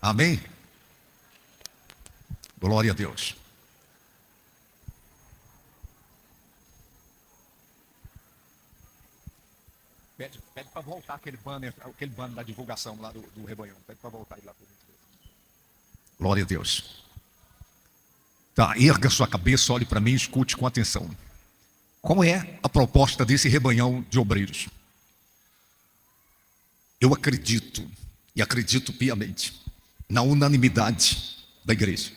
Amém? Glória a Deus. Pede para voltar aquele banner da divulgação lá do rebanhão. Pede para voltar lá. Glória a Deus. Tá, erga sua cabeça, olhe para mim e escute com atenção. Qual é a proposta desse rebanhão de obreiros? Eu acredito, e acredito piamente, na unanimidade da igreja.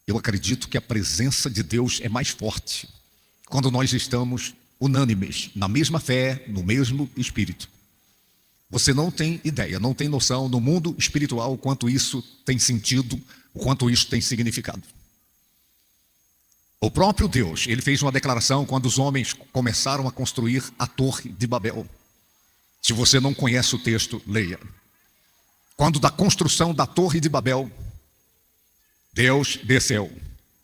Eu acredito que a presença de Deus é mais forte quando nós estamos unânimes, na mesma fé, no mesmo espírito. Você não tem ideia, não tem noção no mundo espiritual o quanto isso tem sentido, o quanto isso tem significado. O próprio Deus, ele fez uma declaração quando os homens começaram a construir a Torre de Babel. Se você não conhece o texto, leia. Quando da construção da Torre de Babel, Deus desceu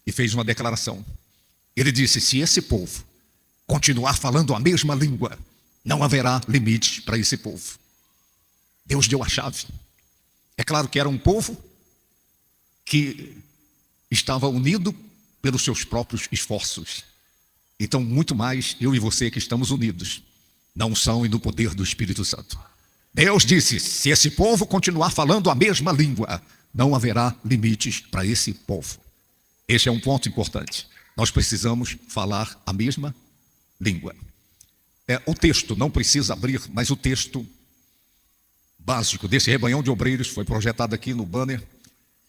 e fez uma declaração. Ele disse: se esse povo continuar falando a mesma língua, não haverá limite para esse povo. Deus deu a chave. É claro que era um povo que estava unido pelos seus próprios esforços. Então, muito mais eu e você que estamos unidos, na unção e no poder do Espírito Santo. Deus disse: se esse povo continuar falando a mesma língua, não haverá limites para esse povo. Esse é um ponto importante. Nós precisamos falar a mesma língua. O texto não precisa abrir, mas o texto básico desse rebanhão de obreiros foi projetado aqui no banner.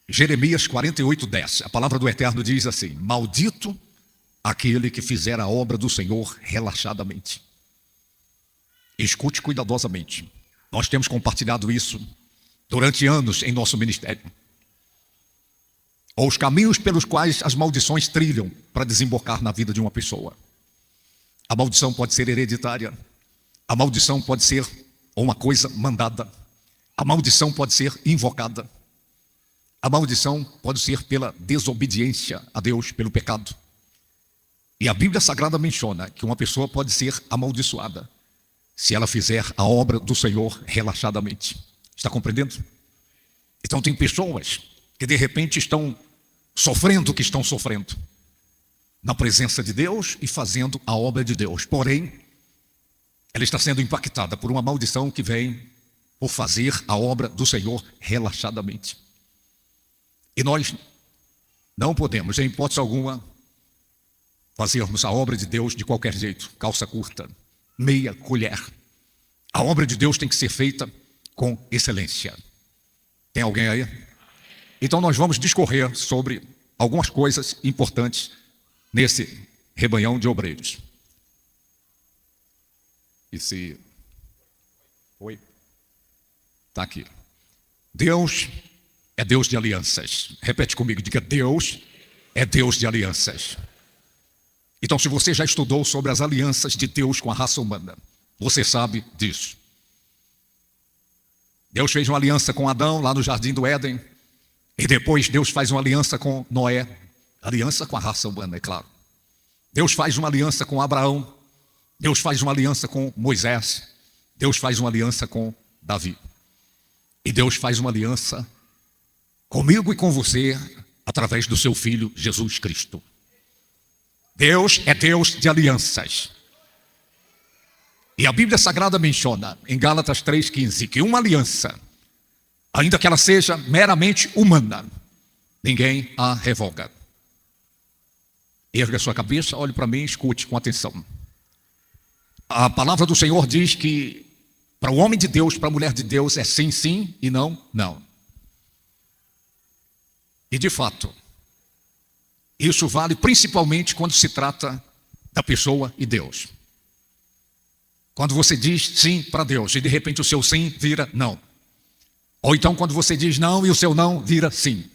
Jeremias 48:10. A palavra do Eterno diz assim: maldito aquele que fizer a obra do Senhor relaxadamente. Escute cuidadosamente. Nós temos compartilhado isso durante anos em nosso ministério. Ou os caminhos pelos quais as maldições trilham para desembocar na vida de uma pessoa. A maldição pode ser hereditária. A maldição pode ser uma coisa mandada. A maldição pode ser invocada. A maldição pode ser pela desobediência a Deus, pelo pecado. E a Bíblia Sagrada menciona que uma pessoa pode ser amaldiçoada se ela fizer a obra do Senhor relaxadamente. Está compreendendo? Então tem pessoas que de repente estão sofrendo o que estão sofrendo na presença de Deus e fazendo a obra de Deus. Porém, ela está sendo impactada por uma maldição que vem por fazer a obra do Senhor relaxadamente. E nós não podemos, em hipótese alguma, fazermos a obra de Deus de qualquer jeito, calça curta, meia colher. A obra de Deus tem que ser feita com excelência. Tem alguém aí? Então nós vamos discorrer sobre algumas coisas importantes nesse rebanhão de obreiros. Oi? Está aqui. Deus é Deus de alianças. Repete comigo, diga: Deus é Deus de alianças. Então, se você já estudou sobre as alianças de Deus com a raça humana, você sabe disso. Deus fez uma aliança com Adão lá no Jardim do Éden. E depois Deus faz uma aliança com Noé. Aliança com a raça humana, é claro. Deus faz uma aliança com Abraão. Deus faz uma aliança com Moisés. Deus faz uma aliança com Davi. E Deus faz uma aliança comigo e com você através do seu Filho Jesus Cristo. Deus é Deus de alianças. E a Bíblia Sagrada menciona em Gálatas 3,15 que uma aliança, ainda que ela seja meramente humana, ninguém a revoga. Erga sua cabeça, olhe para mim e escute com atenção. A palavra do Senhor diz que para o homem de Deus, para a mulher de Deus, é sim, sim e não, não. E de fato, isso vale principalmente quando se trata da pessoa e Deus. Quando você diz sim para Deus e de repente o seu sim vira não. Ou então quando você diz não e o seu não vira sim.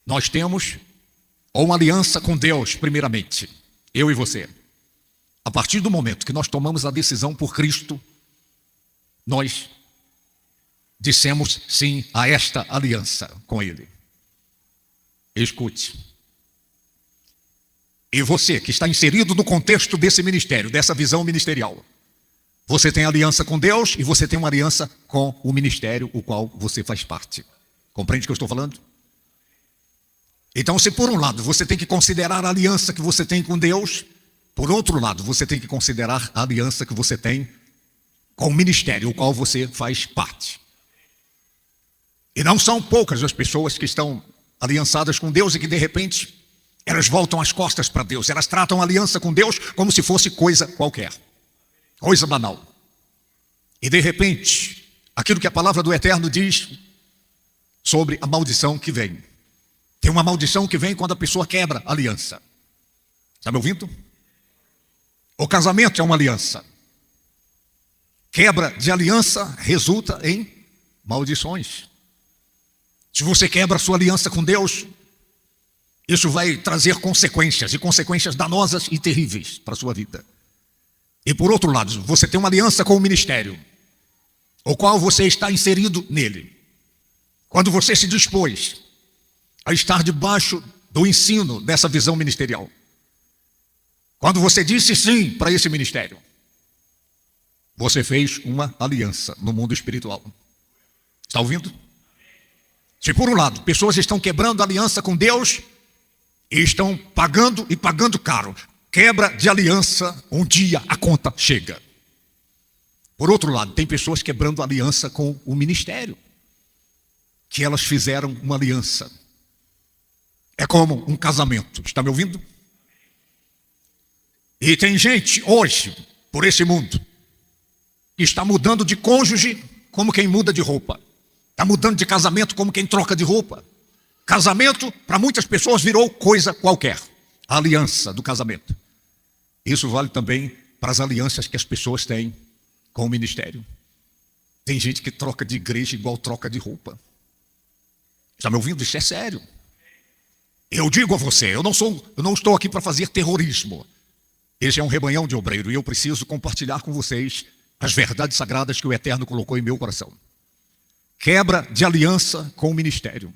Nós temos uma aliança com Deus primeiramente, eu e você. A partir do momento que nós tomamos a decisão por Cristo, nós dissemos sim a esta aliança com Ele. Escute. E você que está inserido no contexto desse ministério, dessa visão ministerial, Você tem aliança com Deus e você tem uma aliança com o ministério, o qual você faz parte. Compreende o que eu estou falando? Então, se por um lado você tem que considerar a aliança que você tem com Deus, por outro lado você tem que considerar a aliança que você tem com o ministério, o qual você faz parte. E não são poucas as pessoas que estão aliançadas com Deus e que de repente elas voltam as costas para Deus. Elas tratam a aliança com Deus como se fosse coisa qualquer, coisa banal. E de repente, aquilo que a palavra do Eterno diz sobre a maldição que vem. Tem uma maldição que vem quando a pessoa quebra a aliança. Está me ouvindo? O casamento é uma aliança. Quebra de aliança resulta em maldições. Se você quebra a sua aliança com Deus, isso vai trazer consequências, e consequências danosas e terríveis para a sua vida. E por outro lado, você tem uma aliança com o ministério, o qual você está inserido nele. Quando você se dispôs a estar debaixo do ensino dessa visão ministerial, quando você disse sim para esse ministério, você fez uma aliança no mundo espiritual. Está ouvindo? Se por um lado, pessoas estão quebrando a aliança com Deus e estão pagando e pagando caro, quebra de aliança, um dia a conta chega. Por outro lado, tem pessoas quebrando aliança com o ministério, que elas fizeram uma aliança. É como um casamento, está me ouvindo? E tem gente hoje, por esse mundo, que está mudando de cônjuge como quem muda de roupa. Está mudando de casamento como quem troca de roupa. Casamento, para muitas pessoas, virou coisa qualquer. A aliança do casamento. Isso vale também para as alianças que as pessoas têm com o ministério. Tem gente que troca de igreja igual troca de roupa. Está me ouvindo? Isso é sério. Eu digo a você, eu não estou aqui para fazer terrorismo. Esse é um rebanhão de obreiro e eu preciso compartilhar com vocês as verdades sagradas que o Eterno colocou em meu coração. Quebra de aliança com o ministério.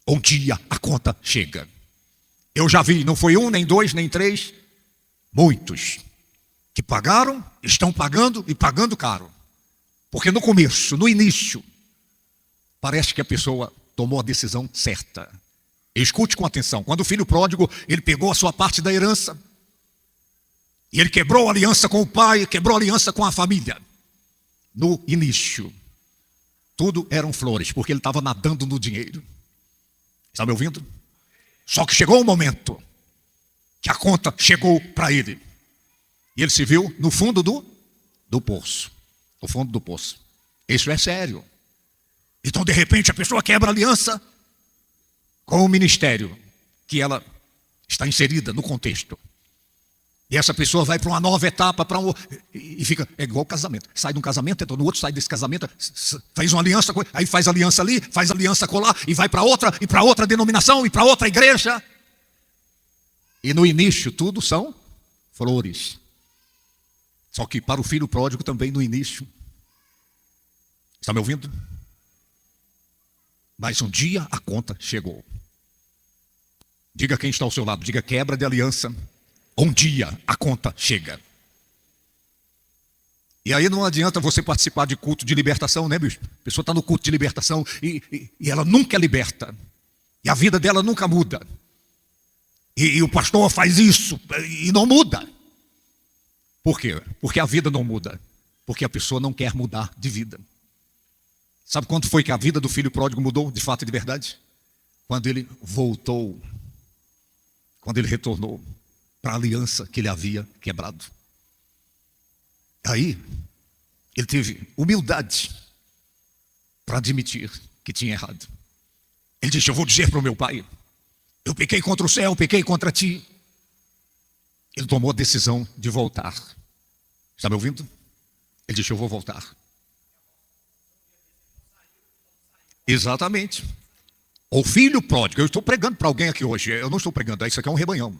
Um dia a conta chega. Eu já vi, não foi um, nem dois, nem três, muitos que pagaram, estão pagando e pagando caro. Porque no começo, no início, parece que a pessoa tomou a decisão certa. Escute com atenção, quando o filho pródigo, ele pegou a sua parte da herança, e ele quebrou a aliança com o pai, quebrou a aliança com a família. No início, tudo eram flores, porque ele estava nadando no dinheiro. Está me ouvindo? Só que chegou um momento que a conta chegou para ele. E ele se viu no fundo do poço. No fundo do poço. Isso é sério. Então, de repente, a pessoa quebra a aliança com o ministério que ela está inserida no contexto. E essa pessoa vai para uma nova etapa, e fica, é igual casamento. Sai de um casamento, entra no outro, sai desse casamento, faz uma aliança, aí faz aliança ali, faz aliança colar, e vai para outra denominação, e para outra igreja. E no início tudo são flores. Só que para o filho pródigo também no início. Está me ouvindo? Mas um dia a conta chegou. Diga quem está ao seu lado, diga quebra de aliança. Um dia a conta chega. E aí não adianta você participar de culto de libertação, né, bicho? A pessoa está no culto de libertação e ela nunca é liberta. E a vida dela nunca muda. E o pastor faz isso e não muda. Por quê? Porque a vida não muda. Porque a pessoa não quer mudar de vida. Sabe quando foi que a vida do filho pródigo mudou de fato e de verdade? Quando ele voltou. Quando ele retornou para a aliança que ele havia quebrado. Aí, ele teve humildade para admitir que tinha errado. Ele disse, eu vou dizer para o meu pai, eu pequei contra o céu, pequei contra ti. Ele tomou a decisão de voltar. Está me ouvindo? Ele disse, eu vou voltar. Exatamente. O filho pródigo, eu estou pregando para alguém aqui hoje, eu não estou pregando, isso aqui é um rebanhão.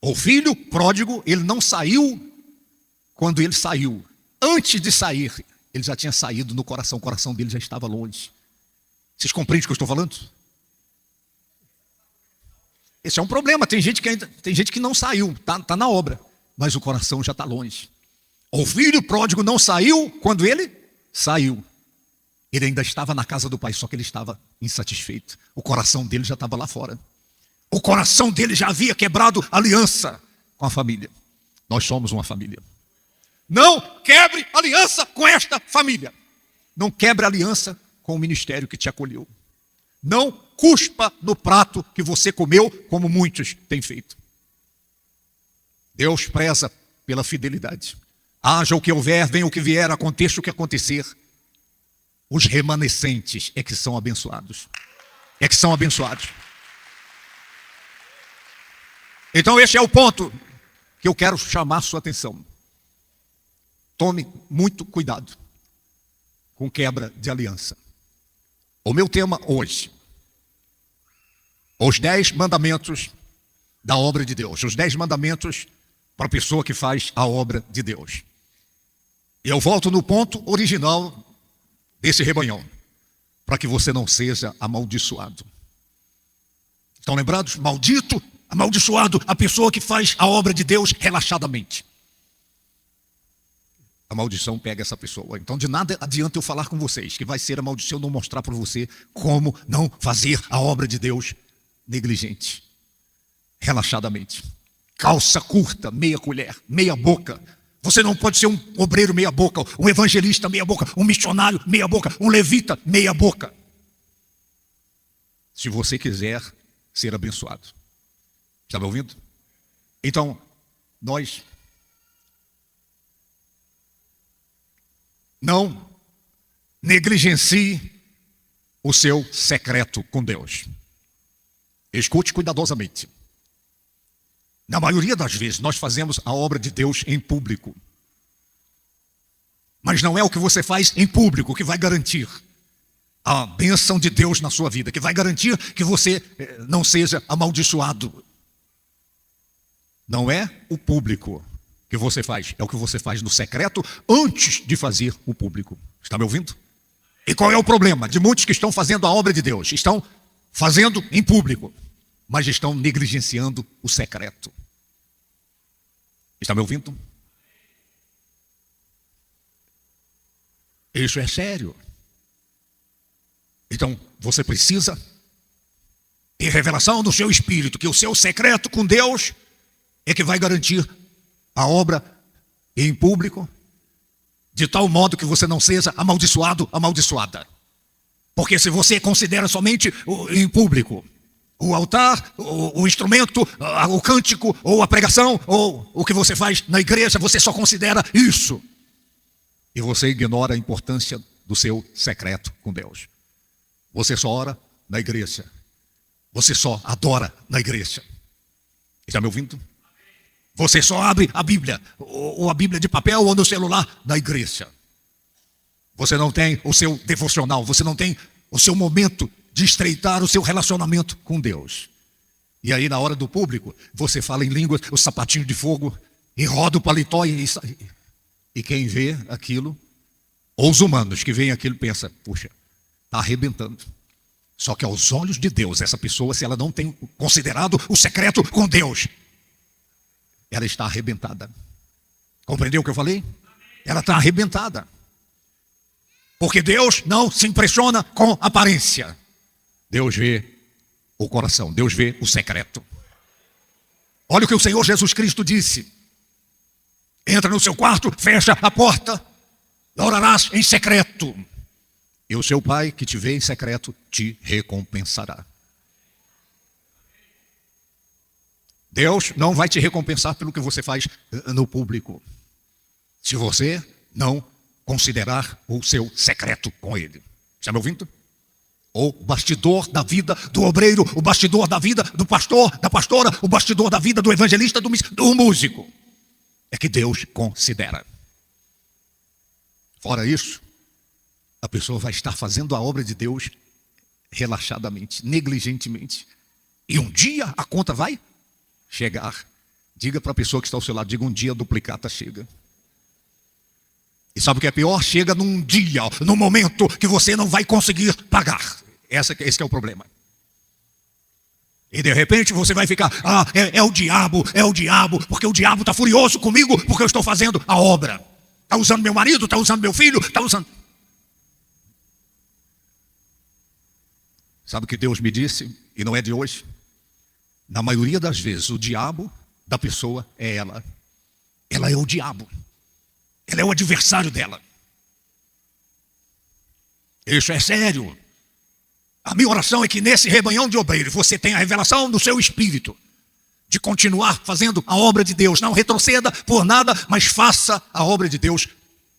O filho pródigo, ele não saiu quando ele saiu. Antes de sair, ele já tinha saído no coração, o coração dele já estava longe. Vocês compreendem o que eu estou falando? Esse é um problema, tem gente que não saiu, está na obra, mas o coração já está longe. O filho pródigo não saiu quando ele saiu. Ele ainda estava na casa do pai, só que ele estava insatisfeito. O coração dele já estava lá fora. O coração dele já havia quebrado aliança com a família. Nós somos uma família. Não quebre aliança com esta família. Não quebre aliança com o ministério que te acolheu. Não cuspa no prato que você comeu, como muitos têm feito. Deus preza pela fidelidade. Haja o que houver, venha o que vier, aconteça o que acontecer. Os remanescentes é que são abençoados. É que são abençoados. Então este é o ponto que eu quero chamar a sua atenção. Tome muito cuidado com quebra de aliança. O meu tema hoje, os 10 mandamentos da obra de Deus. Os 10 mandamentos para a pessoa que faz a obra de Deus. E eu volto no ponto original desse rebanhão, para que você não seja amaldiçoado. Estão lembrados? Maldito, amaldiçoado, a pessoa que faz a obra de Deus relaxadamente. A maldição pega essa pessoa. Então de nada adianta eu falar com vocês que vai ser a maldição, não mostrar para você como não fazer a obra de Deus negligente, relaxadamente. Calça curta, meia colher, meia boca. Você não pode ser um obreiro meia boca, um evangelista meia boca, um missionário meia boca, um levita meia boca. Se você quiser ser abençoado. Está me ouvindo? Então, nós não negligencie o seu secreto com Deus. Escute cuidadosamente. Na maioria das vezes, nós fazemos a obra de Deus em público. Mas não é o que você faz em público que vai garantir a bênção de Deus na sua vida, que vai garantir que você não seja amaldiçoado. Não é o público que você faz, é o que você faz no secreto antes de fazer o público. Está me ouvindo? E qual é o problema de muitos que estão fazendo a obra de Deus? Estão fazendo em público, mas estão negligenciando o secreto. Está me ouvindo? Isso é sério. Então, você precisa ter revelação do seu espírito, que o seu secreto com Deus é que vai garantir a obra em público, de tal modo que você não seja amaldiçoado, amaldiçoada. Porque se você considera somente em público o altar, o instrumento, o cântico, ou a pregação, ou o que você faz na igreja, você só considera isso. E você ignora a importância do seu secreto com Deus. Você só ora na igreja. Você só adora na igreja. Está me ouvindo? Você só abre a Bíblia, ou a Bíblia de papel, ou no celular, na igreja. Você não tem o seu devocional, você não tem o seu momento de estreitar o seu relacionamento com Deus. E aí na hora do público, você fala em línguas, o sapatinho de fogo, e roda o paletó, e quem vê aquilo, ou os humanos que veem aquilo, pensa, puxa, está arrebentando. Só que aos olhos de Deus, essa pessoa, se ela não tem considerado o secreto com Deus, ela está arrebentada. Compreendeu o que eu falei? Ela está arrebentada. Porque Deus não se impressiona com aparência. Deus vê o coração, Deus vê o secreto. Olha o que o Senhor Jesus Cristo disse. Entra no seu quarto, fecha a porta, orarás em secreto. E o seu pai que te vê em secreto te recompensará. Deus não vai te recompensar pelo que você faz no público, se você não considerar o seu secreto com Ele. Está me ouvindo? O bastidor da vida do obreiro, o bastidor da vida do pastor, da pastora, o bastidor da vida do evangelista, do músico. É que Deus considera. Fora isso, a pessoa vai estar fazendo a obra de Deus relaxadamente, negligentemente. E um dia a conta vai chegar. Diga para a pessoa que está ao seu lado, diga um dia a duplicata chega. E sabe o que é pior? Chega num dia, num momento que você não vai conseguir pagar. Esse é o problema. E de repente você vai ficar, é o diabo, porque o diabo está furioso comigo, porque eu estou fazendo a obra. Está usando meu marido, está usando meu filho, está usando... Sabe o que Deus me disse? E não é de hoje. Na maioria das vezes, o diabo da pessoa é ela. Ela é o diabo. Ela é o adversário dela. Isso é sério. A minha oração é que nesse rebanhão de obreiros você tenha a revelação do seu espírito de continuar fazendo a obra de Deus. Não retroceda por nada, mas faça a obra de Deus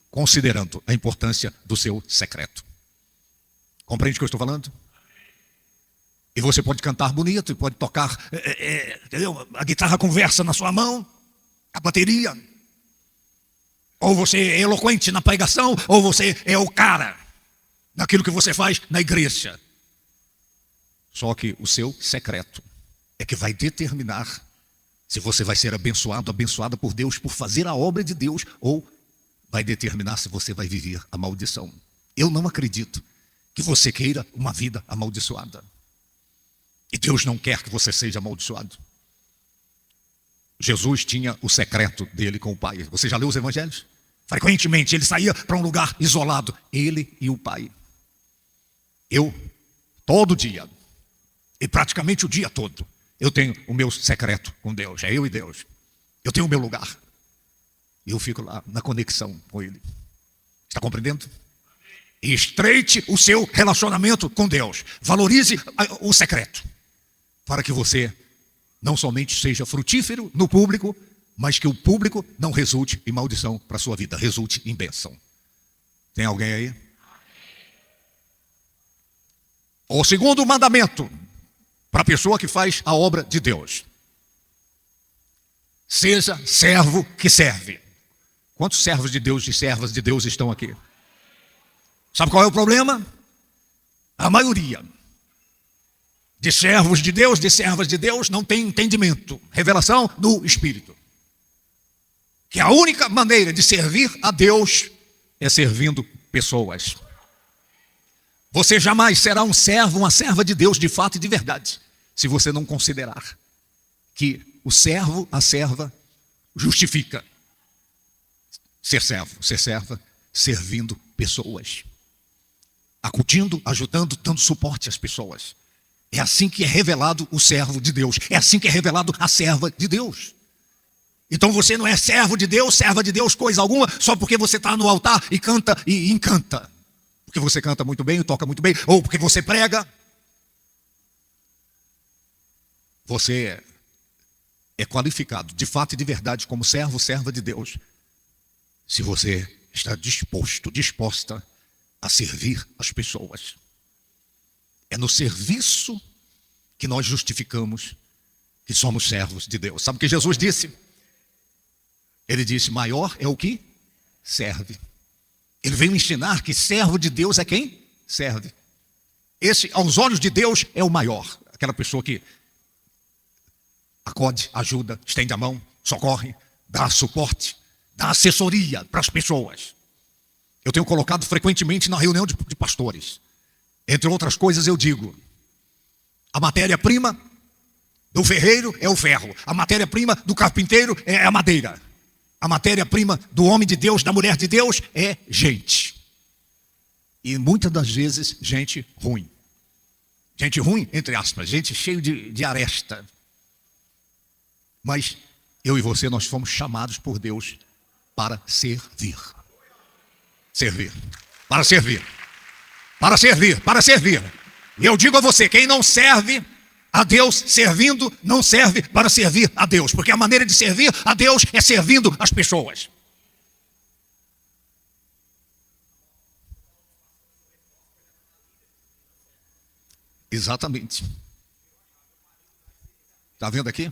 considerando a importância do seu secreto. Compreende o que eu estou falando? E você pode cantar bonito, pode tocar a guitarra conversa na sua mão, a bateria. Ou você é eloquente na pregação, ou você é o cara naquilo que você faz na igreja. Só que o seu secreto é que vai determinar se você vai ser abençoado, abençoada por Deus por fazer a obra de Deus, ou vai determinar se você vai viver a maldição. Eu não acredito que você queira uma vida amaldiçoada. E Deus não quer que você seja amaldiçoado. Jesus tinha o secreto dele com o Pai. Você já leu os evangelhos? Frequentemente ele saía para um lugar isolado, ele e o Pai. Eu, todo dia, e praticamente o dia todo, eu tenho o meu secreto com Deus. É eu e Deus. Eu tenho o meu lugar. E eu fico lá na conexão com Ele. Está compreendendo? E estreite o seu relacionamento com Deus. Valorize o secreto. Para que você não somente seja frutífero no público, mas que o público não resulte em maldição para a sua vida, resulte em bênção. Tem alguém aí? O segundo mandamento para a pessoa que faz a obra de Deus: seja servo que serve. Quantos servos de Deus e servas de Deus estão aqui? Sabe qual é o problema? A maioria de servos de Deus, de servas de Deus, não tem entendimento, revelação no Espírito. Que a única maneira de servir a Deus é servindo pessoas. Você jamais será um servo, uma serva de Deus de fato e de verdade, se você não considerar que o servo, a serva, justifica ser servo, ser serva, servindo pessoas, acudindo, ajudando, dando suporte às pessoas. É assim que é revelado o servo de Deus, é assim que é revelado a serva de Deus. Então você não é servo de Deus, serva de Deus, coisa alguma, só porque você está no altar e canta e encanta. Porque você canta muito bem, toca muito bem, ou porque você prega. Você é qualificado, de fato e de verdade, como servo, serva de Deus, se você está disposta a servir as pessoas. É no serviço que nós justificamos que somos servos de Deus. Sabe o que Jesus disse? Ele disse: maior é o que serve. Ele veio ensinar que servo de Deus é quem serve. Esse, aos olhos de Deus, é o maior. Aquela pessoa que acode, ajuda, estende a mão, socorre, dá suporte, dá assessoria para as pessoas. Eu tenho colocado frequentemente na reunião de pastores. Entre outras coisas eu digo: a matéria-prima do ferreiro é o ferro. A matéria-prima do carpinteiro é a madeira. A matéria-prima do homem de Deus, da mulher de Deus, é gente. E muitas das vezes, gente ruim. Gente ruim, entre aspas, gente cheia de aresta. Mas eu e você, nós fomos chamados por Deus para servir. Servir. Para servir. Para servir, para servir. E eu digo a você, quem não serve a Deus servindo, não serve para servir a Deus. Porque a maneira de servir a Deus é servindo as pessoas. Exatamente. Está vendo aqui?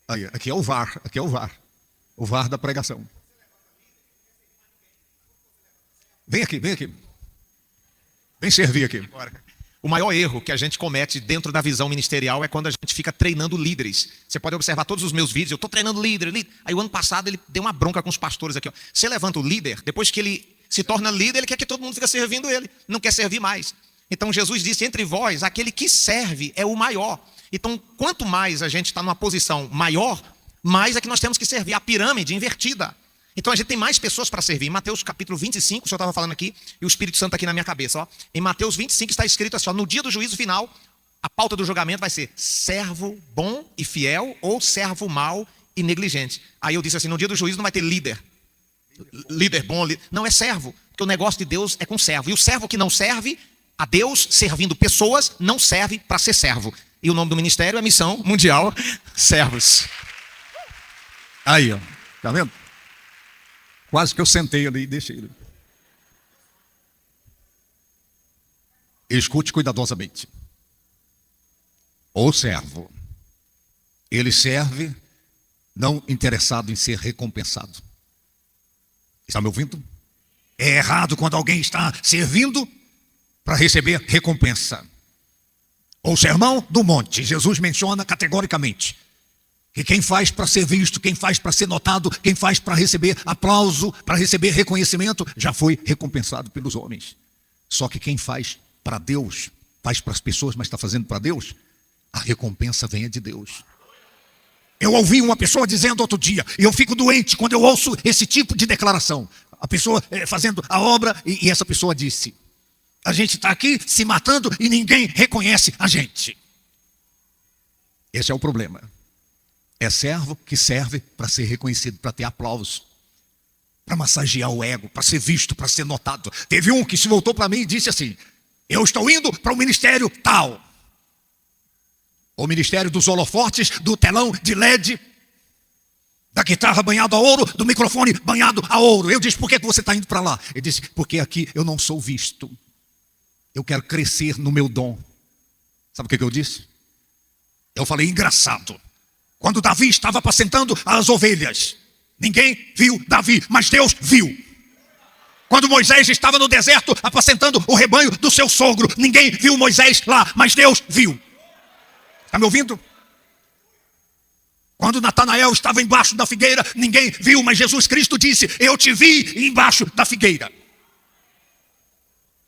Aí, aqui é o VAR, aqui é o VAR. O VAR da pregação. Vem aqui, vem aqui. Vem servir aqui. O maior erro que a gente comete dentro da visão ministerial é quando a gente fica treinando líderes. Você pode observar todos os meus vídeos, eu estou treinando líder. Aí o ano passado ele deu uma bronca com os pastores aqui. Ó. Você levanta o líder, depois que ele se torna líder, ele quer que todo mundo fique servindo ele. Não quer servir mais. Então Jesus disse: entre vós, aquele que serve é o maior. Então quanto mais a gente está numa posição maior, mais é que nós temos que servir. A pirâmide invertida. Então a gente tem mais pessoas para servir. Em Mateus capítulo 25, o senhor estava falando aqui, e o Espírito Santo está aqui na minha cabeça. Ó. Em Mateus 25 está escrito assim, ó, no dia do juízo final, a pauta do julgamento vai ser servo bom e fiel ou servo mau e negligente. Aí eu disse assim, no dia do juízo não vai ter líder. Líder bom, não, é servo. Porque o negócio de Deus é com servo. E o servo que não serve a Deus, servindo pessoas, não serve para ser servo. E o nome do ministério é Missão Mundial Servos. Aí, ó, tá vendo? Quase que eu sentei ali e deixei ele. Escute cuidadosamente. O servo, ele serve não interessado em ser recompensado. Está me ouvindo? É errado quando alguém está servindo para receber recompensa. O sermão do monte, Jesus menciona categoricamente que quem faz para ser visto, quem faz para ser notado, quem faz para receber aplauso, para receber reconhecimento, já foi recompensado pelos homens. Só que quem faz para Deus, faz para as pessoas, mas está fazendo para Deus, a recompensa vem de Deus. Eu ouvi uma pessoa dizendo outro dia, e eu fico doente quando eu ouço esse tipo de declaração. A pessoa fazendo a obra, e essa pessoa disse, a gente está aqui se matando e ninguém reconhece a gente. Esse é o problema. É servo que serve para ser reconhecido, para ter aplauso, para massagear o ego, para ser visto, para ser notado. Teve um que se voltou para mim e disse assim, eu estou indo para o ministério tal. O ministério dos holofotes, do telão de LED, da guitarra banhado a ouro, do microfone banhado a ouro. Eu disse, por que você está indo para lá? Ele disse, porque aqui eu não sou visto. Eu quero crescer no meu dom. Sabe o que eu disse? Eu falei, engraçado. Quando Davi estava apacentando as ovelhas, ninguém viu Davi, mas Deus viu. Quando Moisés estava no deserto apacentando o rebanho do seu sogro, ninguém viu Moisés lá, mas Deus viu. Está me ouvindo? Quando Natanael estava embaixo da figueira, ninguém viu, mas Jesus Cristo disse, eu te vi embaixo da figueira.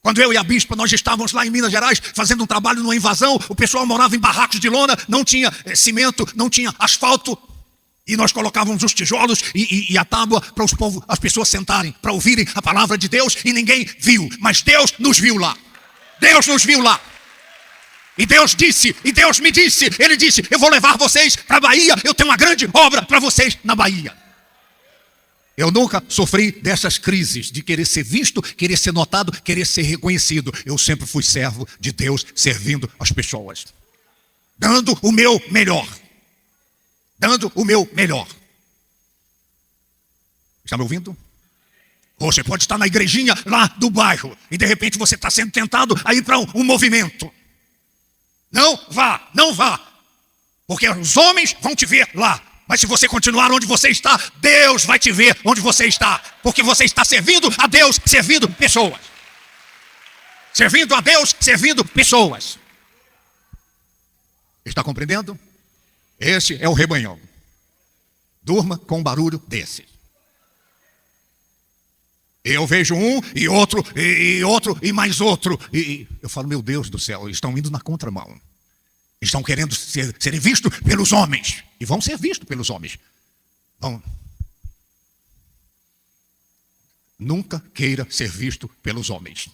Quando eu e a bispa, nós estávamos lá em Minas Gerais, fazendo um trabalho numa invasão, o pessoal morava em barracos de lona, não tinha cimento, não tinha asfalto, e nós colocávamos os tijolos e a tábua para as pessoas sentarem, para ouvirem a palavra de Deus, e ninguém viu, mas Deus nos viu lá. Deus nos viu lá. E Deus disse, e Deus me disse, Ele disse, eu vou levar vocês para a Bahia, eu tenho uma grande obra para vocês na Bahia. Eu nunca sofri dessas crises de querer ser visto, querer ser notado, querer ser reconhecido. Eu sempre fui servo de Deus, servindo as pessoas. Dando o meu melhor. Dando o meu melhor. Está me ouvindo? Você pode estar na igrejinha lá do bairro e de repente você está sendo tentado a ir para um movimento. Não vá, não vá. Porque os homens vão te ver lá. Mas se você continuar onde você está, Deus vai te ver onde você está. Porque você está servindo a Deus, servindo pessoas. Servindo a Deus, servindo pessoas. Está compreendendo? Esse é o rebanhão. Durma com um barulho desse. Eu vejo um e outro e mais outro. E eu falo, meu Deus do céu, estão indo na contramão. Estão querendo serem vistos pelos homens. E vão ser vistos pelos homens. Bom, nunca queira ser visto pelos homens.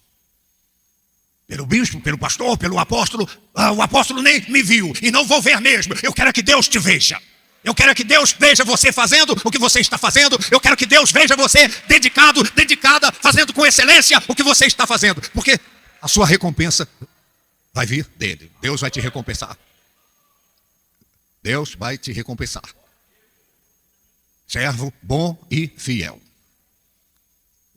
Pelo bispo, pelo pastor, pelo apóstolo. O apóstolo nem me viu. E não vou ver mesmo. Eu quero que Deus te veja. Eu quero que Deus veja você fazendo o que você está fazendo. Eu quero que Deus veja você dedicado, dedicada, fazendo com excelência o que você está fazendo. Porque a sua recompensa vai vir dele. Deus vai te recompensar. Deus vai te recompensar. Servo bom e fiel.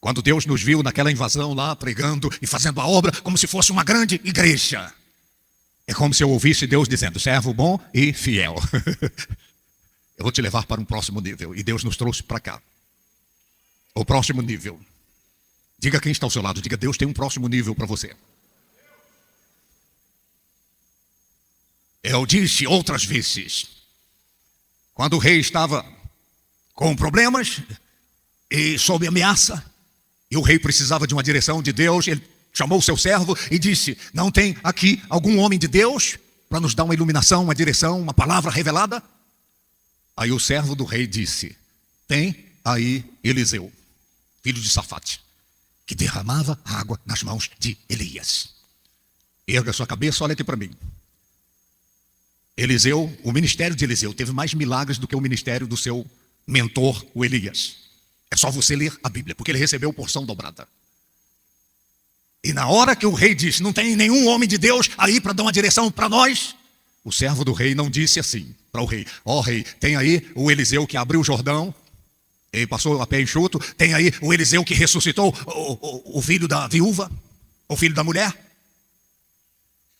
Quando Deus nos viu naquela invasão lá, pregando e fazendo a obra como se fosse uma grande igreja. É como se eu ouvisse Deus dizendo, servo bom e fiel. Eu vou te levar para um próximo nível. E Deus nos trouxe para cá. O próximo nível. Diga quem está ao seu lado, diga, Deus tem um próximo nível para você. Eu disse outras vezes, quando o rei estava com problemas e sob ameaça, e o rei precisava de uma direção de Deus, ele chamou o seu servo e disse, não tem aqui algum homem de Deus para nos dar uma iluminação, uma direção, uma palavra revelada? Aí o servo do rei disse, tem, aí Eliseu, filho de Safate, que derramava água nas mãos de Elias. Erga sua cabeça, olha aqui para mim. Eliseu, o ministério de Eliseu teve mais milagres do que o ministério do seu mentor, o Elias. É só você ler a Bíblia, porque ele recebeu porção dobrada. E na hora que o rei disse, não tem nenhum homem de Deus aí para dar uma direção para nós, o servo do rei não disse assim para o rei: ó rei, tem aí o Eliseu que abriu o Jordão, e passou a pé enxuto, tem aí o Eliseu que ressuscitou o filho da viúva, o filho da mulher.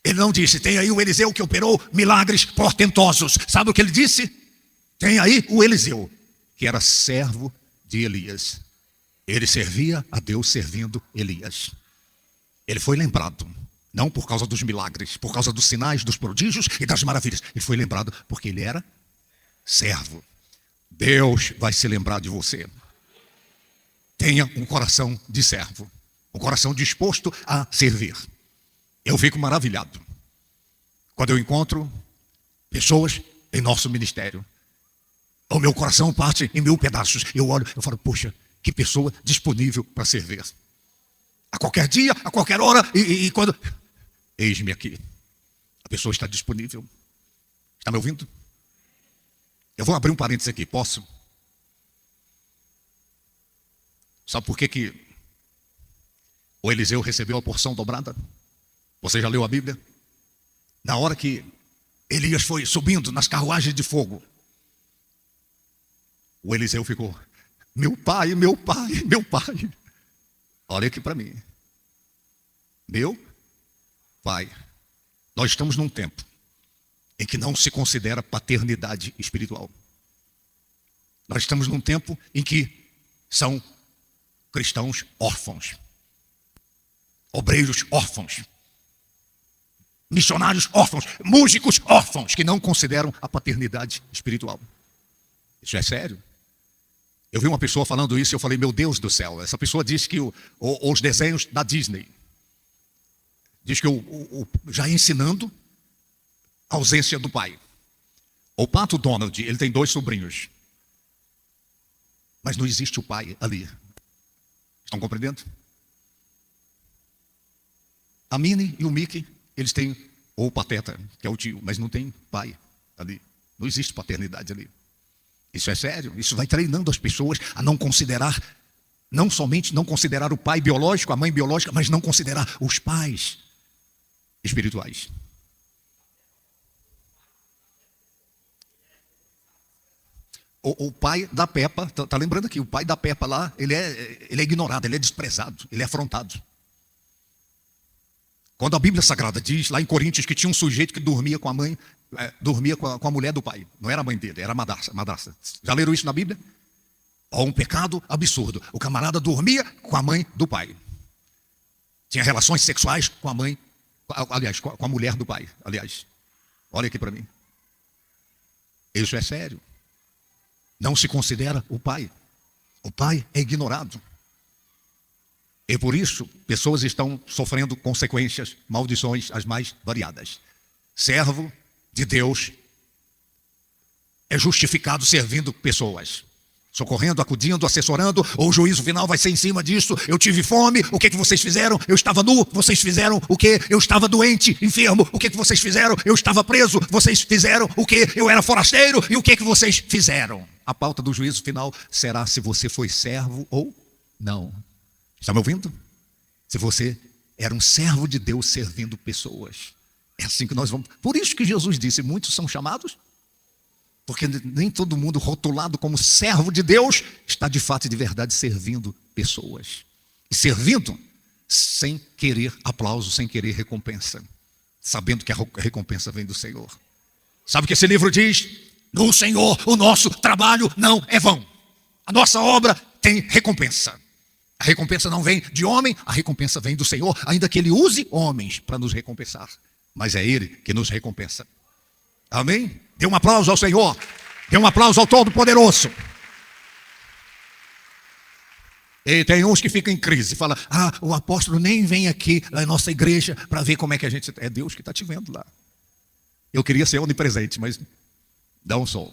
Ele não disse, tem aí o Eliseu que operou milagres portentosos. Sabe o que ele disse? Tem aí o Eliseu, que era servo de Elias. Ele servia a Deus servindo Elias. Ele foi lembrado, não por causa dos milagres, por causa dos sinais, dos prodígios e das maravilhas. Ele foi lembrado porque ele era servo. Deus vai se lembrar de você. Tenha um coração de servo, um coração disposto a servir. Eu fico maravilhado quando eu encontro pessoas em nosso ministério. O meu coração parte em 1000 pedaços. Eu olho, eu falo, poxa, que pessoa disponível para servir. A qualquer dia, a qualquer hora, e quando... Eis-me aqui. A pessoa está disponível. Está me ouvindo? Eu vou abrir um parênteses aqui, posso? Sabe por que o Eliseu recebeu a porção dobrada? Você já leu a Bíblia? Na hora que Elias foi subindo nas carruagens de fogo, o Eliseu ficou, meu pai, meu pai, meu pai. Olha aqui para mim. Meu pai. Nós estamos num tempo em que não se considera paternidade espiritual. Nós estamos num tempo em que são cristãos órfãos, obreiros órfãos, missionários órfãos, músicos órfãos, que não consideram a paternidade espiritual. Isso é sério. Eu vi uma pessoa falando isso e eu falei, meu Deus do céu, essa pessoa diz que os desenhos da Disney, diz que já ensinando a ausência do pai. O Pato Donald, ele tem 2 sobrinhos, mas não existe o pai ali. Estão compreendendo? A Minnie e o Mickey, eles têm o Pateta, que é o tio, mas não tem pai ali. Não existe paternidade ali. Isso é sério. Isso vai treinando as pessoas a não considerar, não somente não considerar o pai biológico, a mãe biológica, mas não considerar os pais espirituais. O pai da Peppa, tá lembrando aqui, o pai da Peppa lá, ele é ignorado, ele é desprezado, ele é afrontado. Quando a Bíblia Sagrada diz, lá em Coríntios, que tinha um sujeito que dormia com a mãe, dormia com a mulher do pai. Não era a mãe dele, era a madrasta. Já leram isso na Bíblia? Ó, um pecado absurdo. O camarada dormia com a mãe do pai. Tinha relações sexuais com a mãe, aliás, com a mulher do pai. Aliás, olha aqui para mim. Isso é sério. Não se considera o pai. O pai é ignorado. E por isso, pessoas estão sofrendo consequências, maldições as mais variadas. Servo de Deus é justificado servindo pessoas, socorrendo, acudindo, assessorando, ou o juízo final vai ser em cima disso. Eu tive fome, o que vocês fizeram? Eu estava nu, vocês fizeram o quê? Eu estava doente, enfermo, o que vocês fizeram? Eu estava preso, vocês fizeram o quê? Eu era forasteiro, e o que vocês fizeram? A pauta do juízo final será se você foi servo ou não. Está me ouvindo? Se você era um servo de Deus servindo pessoas. É assim que nós vamos. Por isso que Jesus disse, muitos são chamados, porque nem todo mundo rotulado como servo de Deus está de fato e de verdade servindo pessoas. E servindo sem querer aplauso, sem querer recompensa, sabendo que a recompensa vem do Senhor. Sabe o que esse livro diz? No Senhor o nosso trabalho não é vão. A nossa obra tem recompensa. A recompensa não vem de homem, a recompensa vem do Senhor, ainda que Ele use homens para nos recompensar. Mas é Ele que nos recompensa. Amém? Dê um aplauso ao Senhor. Dê um aplauso ao Todo-Poderoso. E tem uns que ficam em crise, falam, o apóstolo nem vem aqui na nossa igreja para ver como é que a gente... É Deus que está te vendo lá. Eu queria ser onipresente, mas dá um sol.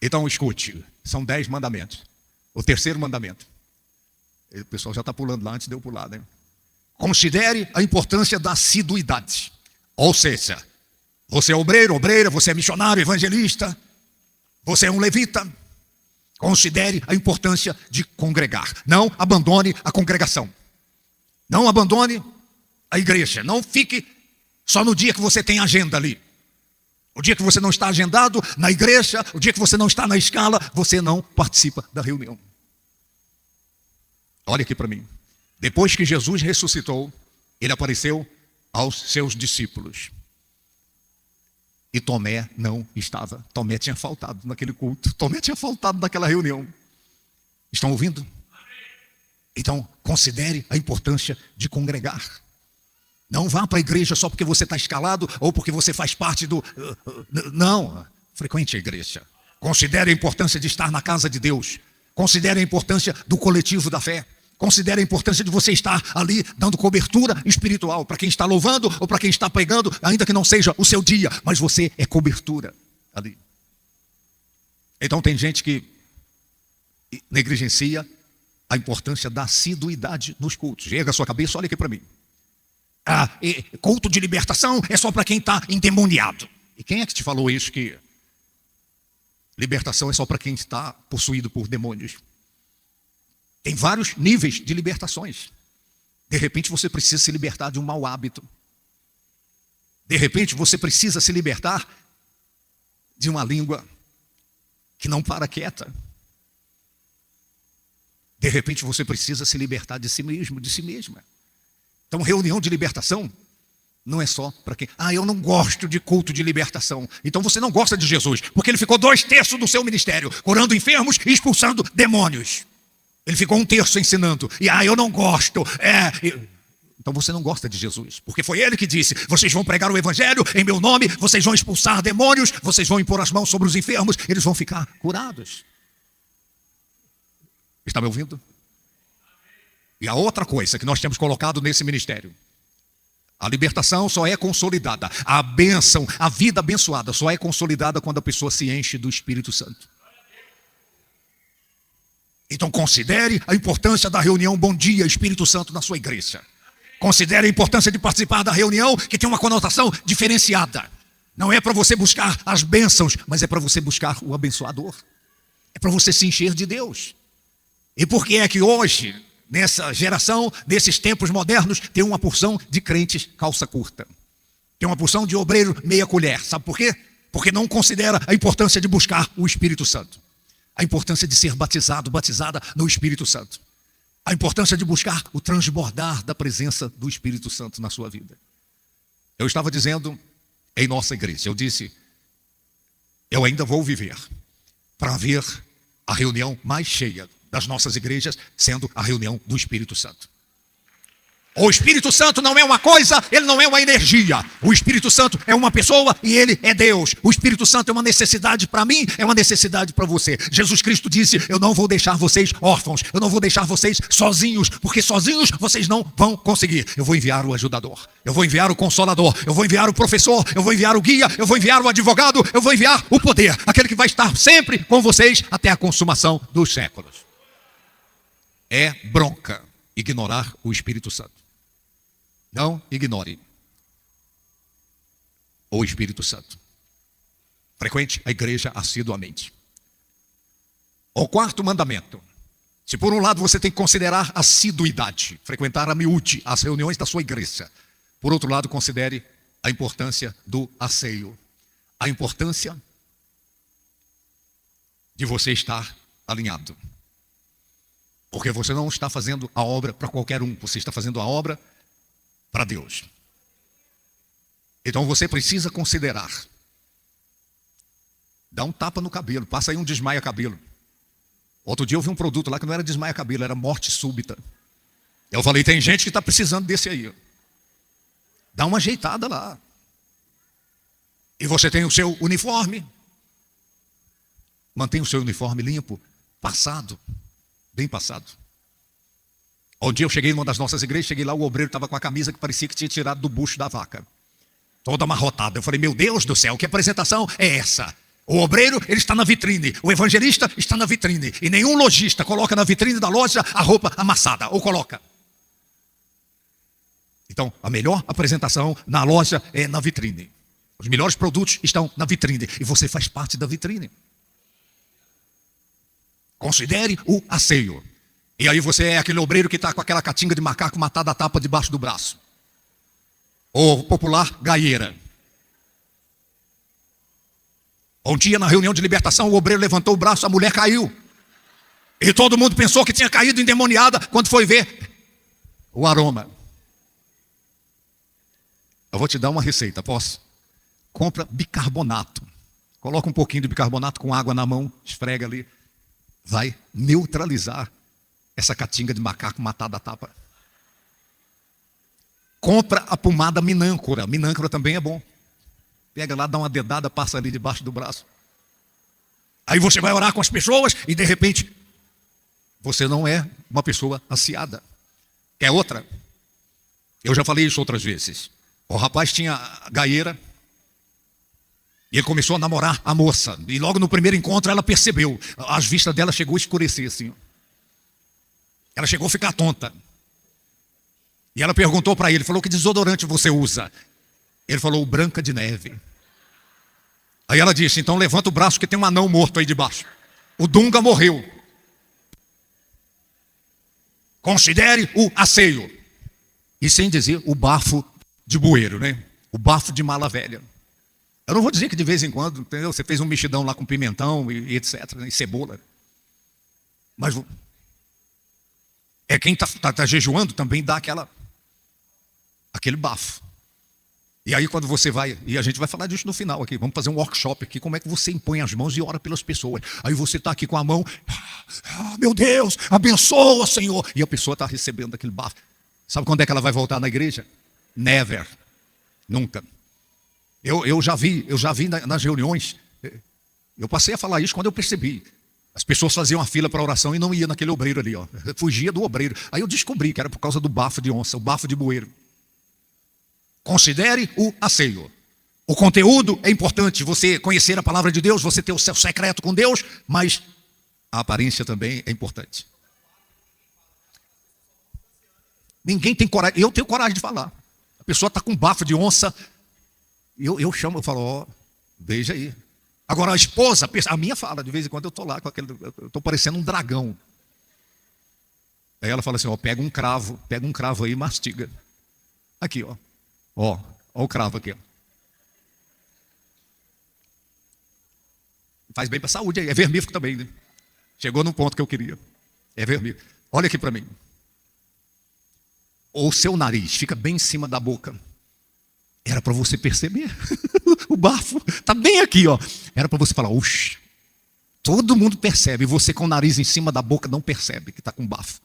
Então escute, são 10 mandamentos. O terceiro mandamento. O pessoal já está pulando lá antes de eu pular, né? Considere a importância da assiduidade. Ou seja, você é obreiro, obreira, você é missionário, evangelista, você é um levita. Considere a importância de congregar. Não abandone a congregação. Não abandone a igreja. Não fique só no dia que você tem agenda ali. O dia que você não está agendado na igreja, o dia que você não está na escala, você não participa da reunião. Olha aqui para mim. Depois que Jesus ressuscitou, ele apareceu aos seus discípulos. E Tomé não estava. Tomé tinha faltado naquele culto. Tomé tinha faltado naquela reunião. Estão ouvindo? Então, considere a importância de congregar. Não vá para a igreja só porque você está escalado ou porque você faz parte do... Não, frequente a igreja. Considere a importância de estar na casa de Deus. Considere a importância do coletivo da fé. Considere a importância de você estar ali dando cobertura espiritual para quem está louvando ou para quem está pregando, ainda que não seja o seu dia, mas você é cobertura ali. Então tem gente que negligencia a importância da assiduidade nos cultos. Erga a sua cabeça, olha aqui para mim. Culto de libertação é só para quem está endemoniado. E quem é que te falou isso, que libertação é só para quem está possuído por demônios? Tem vários níveis de libertações. De repente você precisa se libertar de um mau hábito. De repente você precisa se libertar de uma língua que não para quieta. De repente você precisa se libertar de si mesmo, de si mesma. Então reunião de libertação não é só para quem... eu não gosto de culto de libertação. Então você não gosta de Jesus, porque ele ficou 2/3 do seu ministério, curando enfermos e expulsando demônios. Ele ficou 1/3 ensinando. E eu não gosto. Então você não gosta de Jesus. Porque foi ele que disse: vocês vão pregar o evangelho em meu nome, vocês vão expulsar demônios, vocês vão impor as mãos sobre os enfermos, eles vão ficar curados. Está me ouvindo? E a outra coisa que nós temos colocado nesse ministério: a libertação só é consolidada. A bênção, a vida abençoada só é consolidada quando a pessoa se enche do Espírito Santo. Então considere a importância da reunião Bom Dia Espírito Santo na sua igreja. Considere a importância de participar da reunião, que tem uma conotação diferenciada. Não é para você buscar as bênçãos, mas é para você buscar o abençoador. É para você se encher de Deus. E por que é que hoje, nessa geração, nesses tempos modernos, tem uma porção de crentes calça curta? Tem uma porção de obreiro meia colher. Sabe por quê? Porque não considera a importância de buscar o Espírito Santo. A importância de ser batizado, batizada no Espírito Santo. A importância de buscar o transbordar da presença do Espírito Santo na sua vida. Eu estava dizendo em nossa igreja, eu disse: eu ainda vou viver para ver a reunião mais cheia das nossas igrejas sendo a reunião do Espírito Santo. O Espírito Santo não é uma coisa, ele não é uma energia. O Espírito Santo é uma pessoa e ele é Deus. O Espírito Santo é uma necessidade para mim, é uma necessidade para você. Jesus Cristo disse: eu não vou deixar vocês órfãos, eu não vou deixar vocês sozinhos, porque sozinhos vocês não vão conseguir. Eu vou enviar o ajudador, eu vou enviar o consolador, eu vou enviar o professor, eu vou enviar o guia, eu vou enviar o advogado, eu vou enviar o poder, aquele que vai estar sempre com vocês até a consumação dos séculos. É bronca ignorar o Espírito Santo. Não ignore o Espírito Santo. Frequente a igreja assiduamente. O quarto mandamento: se por um lado você tem que considerar assiduidade, frequentar a miúde as reuniões da sua igreja, por outro lado considere a importância do asseio, a importância de você estar alinhado. Porque você não está fazendo a obra para qualquer um, você está fazendo a obra para Deus. Então você precisa considerar. Dá um tapa no cabelo, passa aí um desmaia-cabelo. Outro dia eu vi um produto lá que não era desmaia-cabelo, era morte súbita. Eu falei: tem gente que está precisando desse aí. Dá uma ajeitada lá. E você tem o seu uniforme. Mantenha o seu uniforme limpo, passado, bem passado. Um dia eu cheguei numa das nossas igrejas, cheguei lá, o obreiro estava com a camisa que parecia que tinha tirado do bucho da vaca. Toda amarrotada. Eu falei: meu Deus do céu, que apresentação é essa? O obreiro, ele está na vitrine. O evangelista está na vitrine. E nenhum lojista coloca na vitrine da loja a roupa amassada. Ou coloca. Então, a melhor apresentação na loja é na vitrine. Os melhores produtos estão na vitrine. E você faz parte da vitrine. Considere o asseio. E aí você é aquele obreiro que está com aquela catinga de macaco matada a tapa debaixo do braço. Ou popular gaieira. Um dia na reunião de libertação, o obreiro levantou o braço, a mulher caiu. E todo mundo pensou que tinha caído endemoniada quando foi ver o aroma. Eu vou te dar uma receita, posso? Compra bicarbonato. Coloca um pouquinho de bicarbonato com água na mão, esfrega ali. Vai neutralizar essa catinga de macaco matada a tapa. Compra a pomada minâncora. Minâncora também é bom. Pega lá, dá uma dedada, passa ali debaixo do braço. Aí você vai orar com as pessoas e de repente você não é uma pessoa aciada. Quer outra? Eu já falei isso outras vezes. O rapaz tinha gaieira e ele começou a namorar a moça. E logo no primeiro encontro ela percebeu. As vistas dela chegou a escurecer assim. Ela chegou a ficar tonta. E ela perguntou para ele, falou: que desodorante você usa? Ele falou: o Branca de Neve. Aí ela disse: então levanta o braço que tem um anão morto aí debaixo. O Dunga morreu. Considere o asseio. E sem dizer o bafo de bueiro, né? O bafo de mala velha. Eu não vou dizer que de vez em quando, entendeu? Você fez um mexidão lá com pimentão e etc, né? E cebola. Mas quem está jejuando também dá aquele bafo. E aí quando você vai, e a gente vai falar disso no final aqui, vamos fazer um workshop aqui, como é que você impõe as mãos e ora pelas pessoas. Aí você está aqui com a mão, meu Deus, abençoa, Senhor. E a pessoa está recebendo aquele bafo. Sabe quando é que ela vai voltar na igreja? Never. Nunca. Eu já vi nas reuniões, eu passei a falar isso quando eu percebi. As pessoas faziam a fila para oração e não iam naquele obreiro ali, ó. Fugia do obreiro. Aí eu descobri que era por causa do bafo de onça, o bafo de bueiro. Considere o asseio. O conteúdo é importante, você conhecer a palavra de Deus, você ter o seu secreto com Deus, mas a aparência também é importante. Ninguém tem coragem, eu tenho coragem de falar. A pessoa está com bafo de onça, eu chamo, eu falo: ó, veja aí. Agora a esposa, a minha fala, de vez em quando eu estou lá, eu estou parecendo um dragão. Aí ela fala assim: ó, pega um cravo aí e mastiga. Aqui, ó. Ó o cravo aqui, ó. Faz bem para a saúde aí, é vermífugo também, né? Chegou no ponto que eu queria. É vermífugo. Olha aqui para mim. O seu nariz fica bem em cima da boca. Era para você perceber. O bafo está bem aqui, ó. Era para você falar: oxe. Todo mundo percebe, você com o nariz em cima da boca não percebe que está com bafo.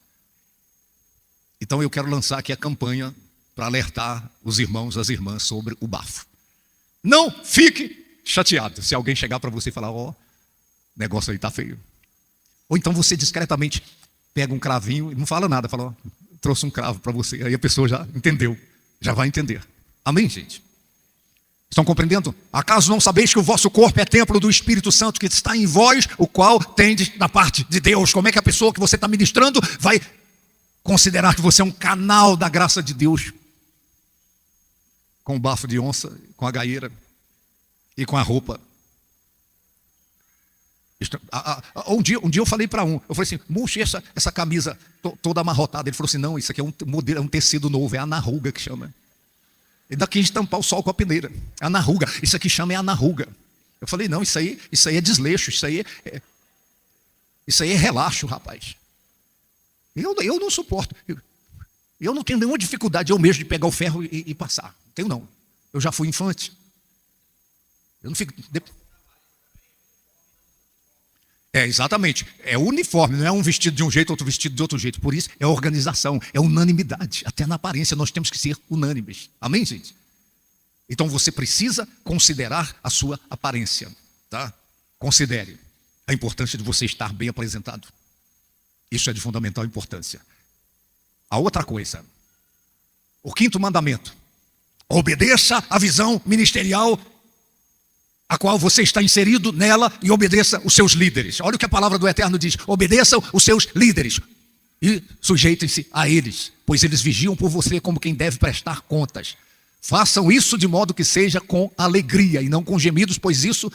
Então eu quero lançar aqui a campanha para alertar os irmãos, as irmãs sobre o bafo. Não fique chateado se alguém chegar para você e falar: ó, o negócio aí está feio. Ou então você discretamente pega um cravinho e não fala nada, fala: ó, trouxe um cravo para você. Aí a pessoa já entendeu, já vai entender. Amém, gente? Estão compreendendo? Acaso não sabeis que o vosso corpo é templo do Espírito Santo que está em vós, o qual tendes da parte de Deus? Como é que a pessoa que você está ministrando vai considerar que você é um canal da graça de Deus? Com o bafo de onça, com a gaieira e com a roupa. Um dia eu falei para eu falei assim: murche essa camisa toda amarrotada. Ele falou assim: não, isso aqui é um modelo, é um tecido novo, é anarruga que chama. E daqui a gente tampar o sol com a peneira. Anarruga, isso aqui chama anarruga. Eu falei: não, isso aí é desleixo, isso aí é relaxo, rapaz. Eu não suporto. Eu não tenho nenhuma dificuldade eu mesmo de pegar o ferro e passar. Não tenho não. Eu já fui infante. Eu não fico... exatamente. É uniforme, não é um vestido de um jeito, outro vestido de outro jeito. Por isso é organização, é unanimidade. Até na aparência nós temos que ser unânimes. Amém, gente? Então você precisa considerar a sua aparência, tá? Considere a importância de você estar bem apresentado. Isso é de fundamental importância. A outra coisa, o quinto mandamento: obedeça à visão ministerial a qual você está inserido nela, e obedeça os seus líderes. Olha o que a palavra do Eterno diz: obedeçam os seus líderes e sujeitem-se a eles, pois eles vigiam por você como quem deve prestar contas. Façam isso de modo que seja com alegria e não com gemidos, pois isso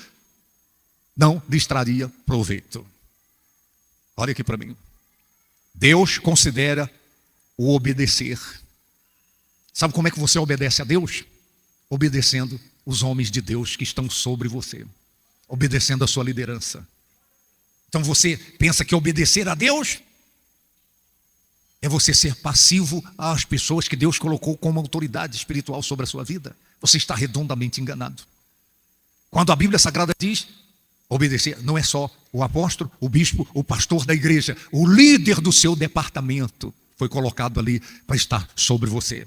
não lhes traria proveito. Olha aqui para mim. Deus considera o obedecer. Sabe como é que você obedece a Deus? Obedecendo os homens de Deus que estão sobre você, obedecendo a sua liderança. Então você pensa que obedecer a Deus é você ser passivo às pessoas que Deus colocou como autoridade espiritual sobre a sua vida. Você está redondamente enganado. Quando a Bíblia Sagrada diz obedecer, não é só o apóstolo, o bispo, o pastor da igreja, o líder do seu departamento foi colocado ali para estar sobre você.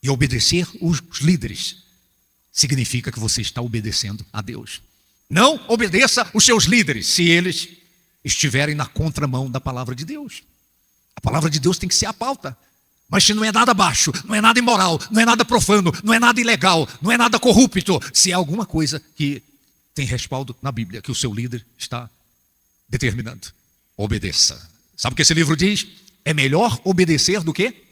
E obedecer os líderes significa que você está obedecendo a Deus. Não obedeça os seus líderes se eles estiverem na contramão da palavra de Deus. A palavra de Deus tem que ser a pauta. Mas se não é nada baixo, não é nada imoral, não é nada profano, não é nada ilegal, não é nada corrupto, se é alguma coisa que tem respaldo na Bíblia, que o seu líder está determinando, obedeça. Sabe o que esse livro diz? É melhor obedecer do que?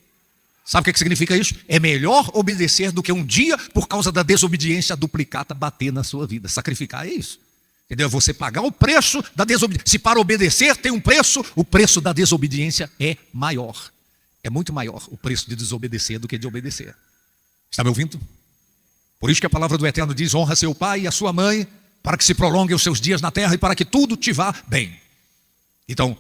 Sabe o que significa isso? É melhor obedecer do que um dia, por causa da desobediência, a duplicata bater na sua vida. Sacrificar é isso. Entendeu? Você pagar o preço da desobediência. Se para obedecer tem um preço, o preço da desobediência é maior. É muito maior o preço de desobedecer do que de obedecer. Está me ouvindo? Por isso que a palavra do Eterno diz: honra seu pai e a sua mãe, para que se prolonguem os seus dias na terra e para que tudo te vá bem. Então,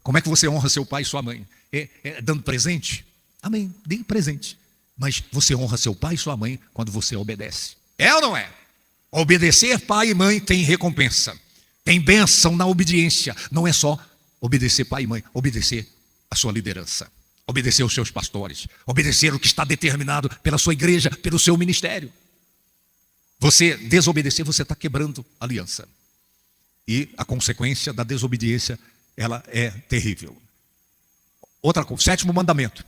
como é que você honra seu pai e sua mãe? É dando presente? Amém, dê presente. Mas você honra seu pai e sua mãe quando você obedece. É ou não é? Obedecer pai e mãe tem recompensa. Tem bênção na obediência. Não é só obedecer pai e mãe, obedecer a sua liderança, obedecer aos seus pastores, obedecer o que está determinado pela sua igreja, pelo seu ministério. Você desobedecer, você está quebrando a aliança. E a consequência da desobediência, ela é terrível. Outra coisa, 7º mandamento.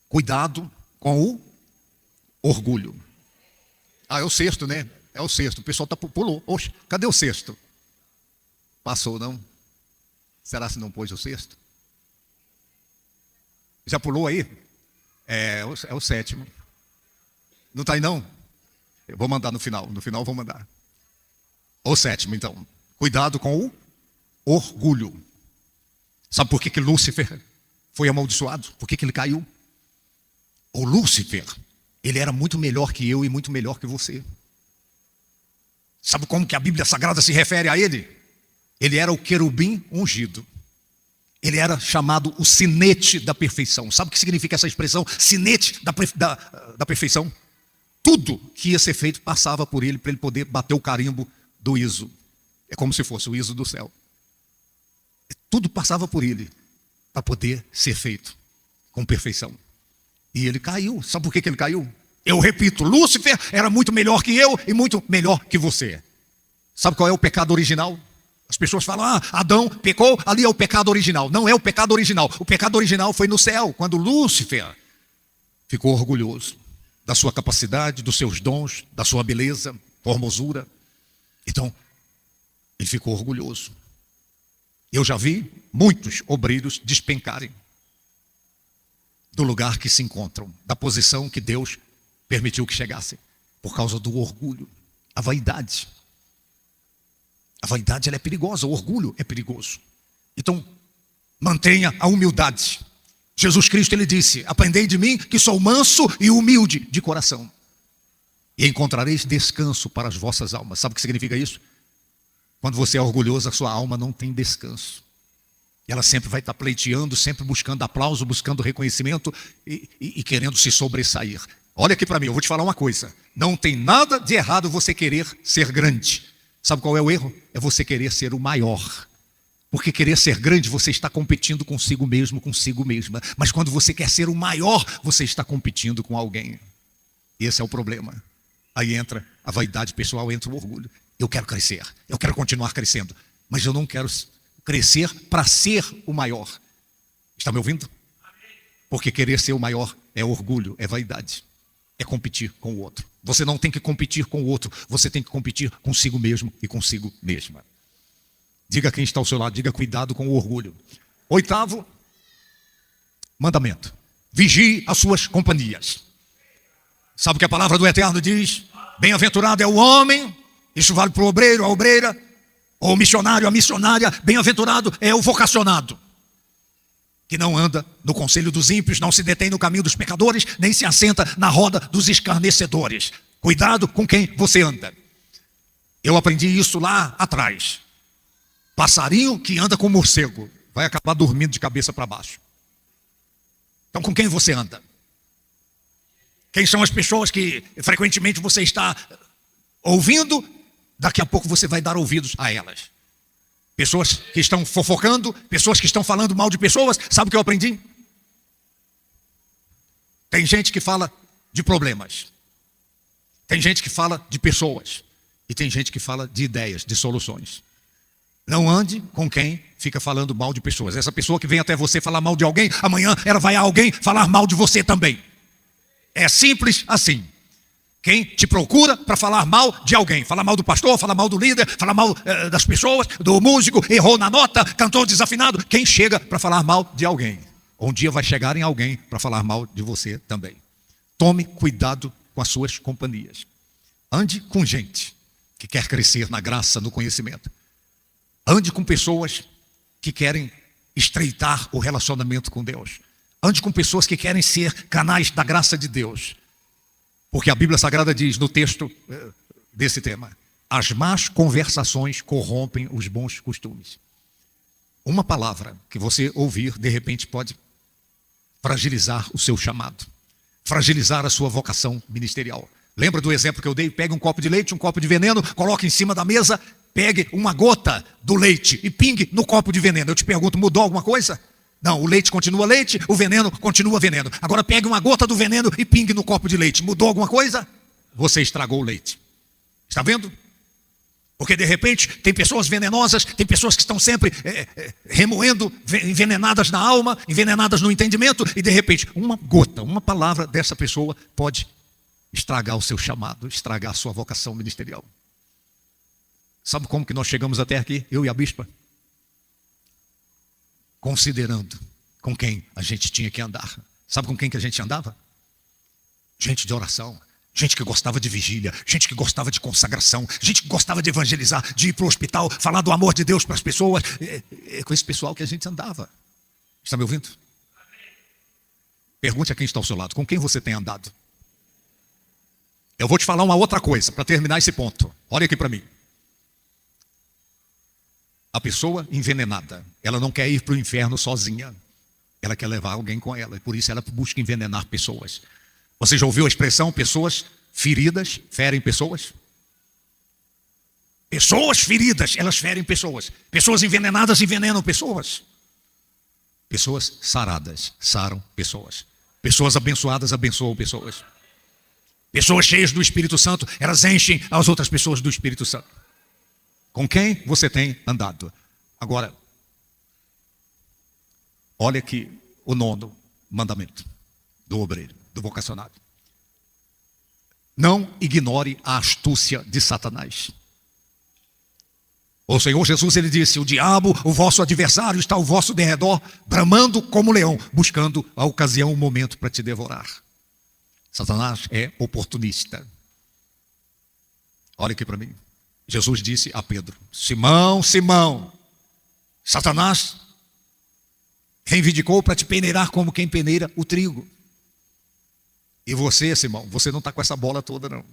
Cuidado com o orgulho. Ah, é o 6º, né? É o 6º. O pessoal pulou. Oxe, cadê o 6º? Passou, não? Será que não pôs o 6º? Já pulou aí? É o 7º. Não está aí, não? Eu vou mandar no final. No final eu vou mandar. O 7º, então. Cuidado com o orgulho. Sabe por que Lúcifer foi amaldiçoado? Por que ele caiu? O Lúcifer, ele era muito melhor que eu e muito melhor que você. Sabe como que a Bíblia Sagrada se refere a ele? Ele era o querubim ungido. Ele era chamado o sinete da perfeição. Sabe o que significa essa expressão? Sinete da perfeição. Tudo que ia ser feito passava por ele, para ele poder bater o carimbo do ISO. É como se fosse o ISO do céu. Tudo passava por ele, para poder ser feito com perfeição. E ele caiu. Sabe por que ele caiu? Eu repito, Lúcifer era muito melhor que eu e muito melhor que você. Sabe qual é o pecado original? As pessoas falam: Adão pecou, ali é o pecado original. Não é o pecado original. O pecado original foi no céu, quando Lúcifer ficou orgulhoso da sua capacidade, dos seus dons, da sua beleza, formosura. Então, ele ficou orgulhoso. Eu já vi muitos obreiros despencarem do lugar que se encontram, da posição que Deus permitiu que chegassem, por causa do orgulho, a vaidade. A vaidade, ela é perigosa, o orgulho é perigoso. Então, mantenha a humildade. Jesus Cristo, ele disse: aprendei de mim que sou manso e humilde de coração, e encontrareis descanso para as vossas almas. Sabe o que significa isso? Quando você é orgulhoso, a sua alma não tem descanso. Ela sempre vai estar pleiteando, sempre buscando aplauso, buscando reconhecimento e querendo se sobressair. Olha aqui para mim, eu vou te falar uma coisa. Não tem nada de errado você querer ser grande. Sabe qual é o erro? É você querer ser o maior. Porque querer ser grande, você está competindo consigo mesmo, consigo mesma. Mas quando você quer ser o maior, você está competindo com alguém. Esse é o problema. Aí entra a vaidade pessoal, entra o orgulho. Eu quero crescer, eu quero continuar crescendo, mas eu não quero crescer para ser o maior. Está me ouvindo? Porque querer ser o maior é orgulho, é vaidade, é competir com o outro. Você não tem que competir com o outro, você tem que competir consigo mesmo e consigo mesma. Diga quem está ao seu lado, diga cuidado com o orgulho. 8º mandamento: vigie as suas companhias. Sabe o que a palavra do Eterno diz? Bem-aventurado é o homem, isso vale para o obreiro, a obreira, ou o missionário, a missionária. Bem-aventurado é o vocacionado, que não anda no conselho dos ímpios, não se detém no caminho dos pecadores, nem se assenta na roda dos escarnecedores. Cuidado com quem você anda. Eu aprendi isso lá atrás. Passarinho que anda com morcego vai acabar dormindo de cabeça para baixo. Então, com quem você anda? Quem são as pessoas que frequentemente você está ouvindo? Daqui a pouco você vai dar ouvidos a elas. Pessoas que estão fofocando, pessoas que estão falando mal de pessoas. Sabe o que eu aprendi? Tem gente que fala de problemas, tem gente que fala de pessoas, e tem gente que fala de ideias, de soluções. Não ande com quem fica falando mal de pessoas. Essa pessoa que vem até você falar mal de alguém, amanhã ela vai a alguém falar mal de você também. É simples assim. Quem te procura para falar mal de alguém, falar mal do pastor, falar mal do líder, falar mal das pessoas, do músico, errou na nota, cantou desafinado. Quem chega para falar mal de alguém, um dia vai chegar em alguém para falar mal de você também. Tome cuidado com as suas companhias. Ande com gente que quer crescer na graça, no conhecimento. Ande com pessoas que querem estreitar o relacionamento com Deus. Ande com pessoas que querem ser canais da graça de Deus. Porque a Bíblia Sagrada diz no texto desse tema: as más conversações corrompem os bons costumes. Uma palavra que você ouvir, de repente, pode fragilizar o seu chamado, fragilizar a sua vocação ministerial. Lembra do exemplo que eu dei? Pegue um copo de leite, um copo de veneno, coloque em cima da mesa, pegue uma gota do leite e pingue no copo de veneno. Eu te pergunto, mudou alguma coisa? Não, o leite continua leite, o veneno continua veneno. Agora pegue uma gota do veneno e pingue no copo de leite. Mudou alguma coisa? Você estragou o leite. Está vendo? Porque de repente tem pessoas venenosas, tem pessoas que estão sempre remoendo, envenenadas na alma, envenenadas no entendimento, e de repente uma gota, uma palavra dessa pessoa pode estragar o seu chamado, estragar a sua vocação ministerial. Sabe como que nós chegamos até aqui, eu e a bispa? Considerando com quem a gente tinha que andar. Sabe com quem que a gente andava? Gente de oração, gente que gostava de vigília, gente que gostava de consagração, gente que gostava de evangelizar, de ir para o hospital, falar do amor de Deus para as pessoas. É com esse pessoal que a gente andava. Está me ouvindo? Pergunte a quem está ao seu lado, com quem você tem andado? Eu vou te falar uma outra coisa para terminar esse ponto. Olha aqui para mim. A pessoa envenenada, ela não quer ir para o inferno sozinha. Ela quer levar alguém com ela. E por isso ela busca envenenar pessoas. Você já ouviu a expressão pessoas feridas ferem pessoas? Pessoas feridas, elas ferem pessoas. Pessoas envenenadas envenenam pessoas. Pessoas saradas saram pessoas. Pessoas abençoadas abençoam pessoas. Pessoas cheias do Espírito Santo, elas enchem as outras pessoas do Espírito Santo. Com quem você tem andado? Agora, olha aqui o 9º mandamento do obreiro, do vocacionado. Não ignore a astúcia de Satanás. O Senhor Jesus, ele disse: o diabo, o vosso adversário, está ao vosso derredor, bramando como leão, buscando a ocasião, o momento para te devorar. Satanás é oportunista. Olha aqui para mim. Jesus disse a Pedro: Simão, Simão, Satanás reivindicou para te peneirar como quem peneira o trigo. E você, Simão, você não está com essa bola toda não.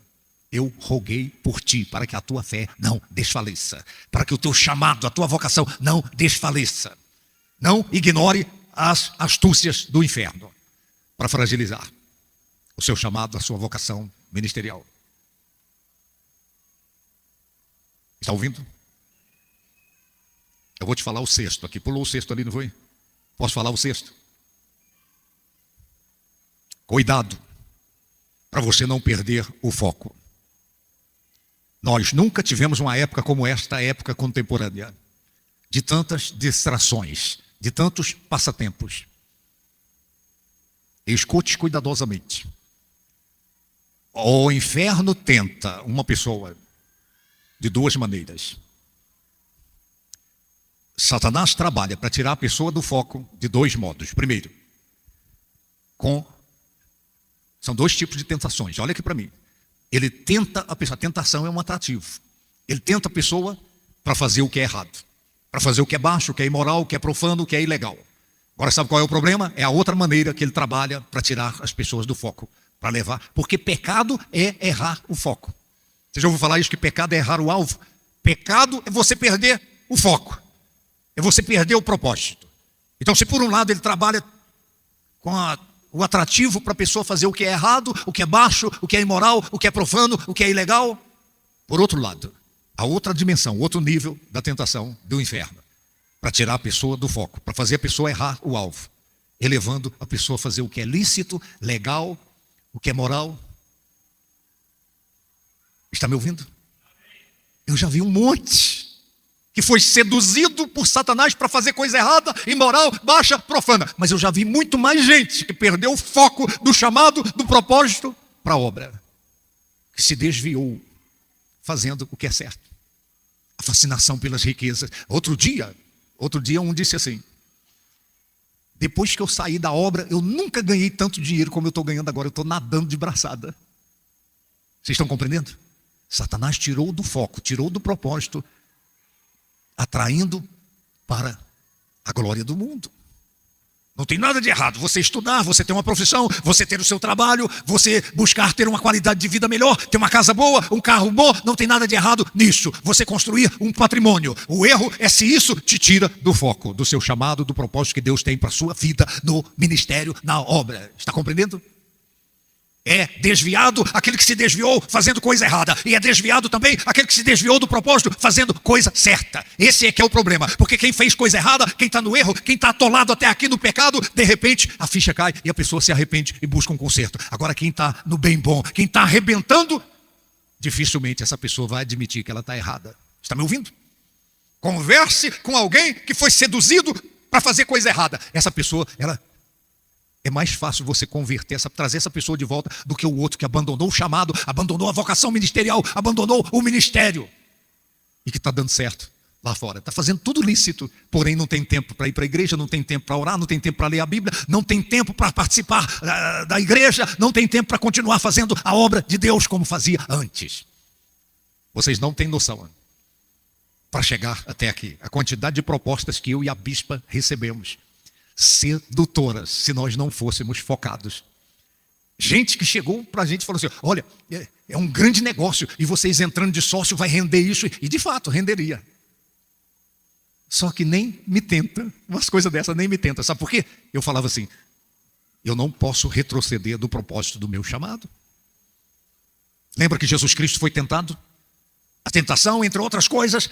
Eu roguei por ti, para que a tua fé não desfaleça, para que o teu chamado, a tua vocação não desfaleça. Não ignore as astúcias do inferno para fragilizar o seu chamado, a sua vocação ministerial. Está ouvindo? Eu vou te falar o 6º aqui. Pulou o 6º ali, não foi? Posso falar o 6º? Cuidado para você não perder o foco. Nós nunca tivemos uma época como esta época contemporânea, de tantas distrações, de tantos passatempos. Escute cuidadosamente. O inferno tenta uma pessoa de duas maneiras. Satanás trabalha para tirar a pessoa do foco de dois modos. Primeiro, são dois tipos de tentações. Olha aqui para mim. Ele tenta a pessoa, a tentação é um atrativo. Ele tenta a pessoa para fazer o que é errado, para fazer o que é baixo, o que é imoral, o que é profano, o que é ilegal. Agora sabe qual é o problema? É a outra maneira que ele trabalha para tirar as pessoas do foco, para levar, porque pecado é errar o foco. Você já ouviu falar isso, que pecado é errar o alvo? Pecado é você perder o foco, é você perder o propósito. Então, se por um lado ele trabalha com o atrativo para a pessoa fazer o que é errado, o que é baixo, o que é imoral, o que é profano, o que é ilegal, por outro lado, a outra dimensão, outro nível da tentação do inferno, para tirar a pessoa do foco, para fazer a pessoa errar o alvo, elevando a pessoa a fazer o que é lícito, legal, o que é moral. Está me ouvindo? Eu já vi um monte que foi seduzido por Satanás para fazer coisa errada, imoral, baixa, profana. Mas eu já vi muito mais gente que perdeu o foco do chamado, do propósito para a obra, que se desviou fazendo o que é certo. A fascinação pelas riquezas. Outro dia um disse assim: depois que eu saí da obra, eu nunca ganhei tanto dinheiro como eu estou ganhando agora. Eu estou nadando de braçada. Vocês estão compreendendo? Satanás tirou do foco, tirou do propósito, atraindo para a glória do mundo. Não tem nada de errado você estudar, você ter uma profissão, você ter o seu trabalho, você buscar ter uma qualidade de vida melhor, ter uma casa boa, um carro bom, não tem nada de errado nisso. Você construir um patrimônio. O erro é se isso te tira do foco, do seu chamado, do propósito que Deus tem para a sua vida, no ministério, na obra. Está compreendendo? É desviado aquele que se desviou fazendo coisa errada. E é desviado também aquele que se desviou do propósito fazendo coisa certa. Esse é que é o problema. Porque quem fez coisa errada, quem está no erro, quem está atolado até aqui no pecado, de repente a ficha cai e a pessoa se arrepende e busca um conserto. Agora quem está no bem bom, quem está arrebentando, dificilmente essa pessoa vai admitir que ela está errada. Está me ouvindo? Converse com alguém que foi seduzido para fazer coisa errada. Essa pessoa, é mais fácil você converter, trazer essa pessoa de volta do que o outro que abandonou o chamado, abandonou a vocação ministerial, abandonou o ministério e que está dando certo lá fora. Está fazendo tudo lícito, porém não tem tempo para ir para a igreja, não tem tempo para orar, não tem tempo para ler a Bíblia, não tem tempo para participar da igreja, não tem tempo para continuar fazendo a obra de Deus como fazia antes. Vocês não têm noção, para chegar até aqui, a quantidade de propostas que eu e a bispa recebemos. Sedutoras, se nós não fôssemos focados. Gente que chegou para a gente e falou assim: olha, é um grande negócio e vocês entrando de sócio vai render isso. E de fato renderia. Só que nem me tenta, umas coisas dessas nem me tenta. Sabe por quê? Eu falava assim: eu não posso retroceder do propósito do meu chamado. Lembra que Jesus Cristo foi tentado? A tentação, entre outras coisas,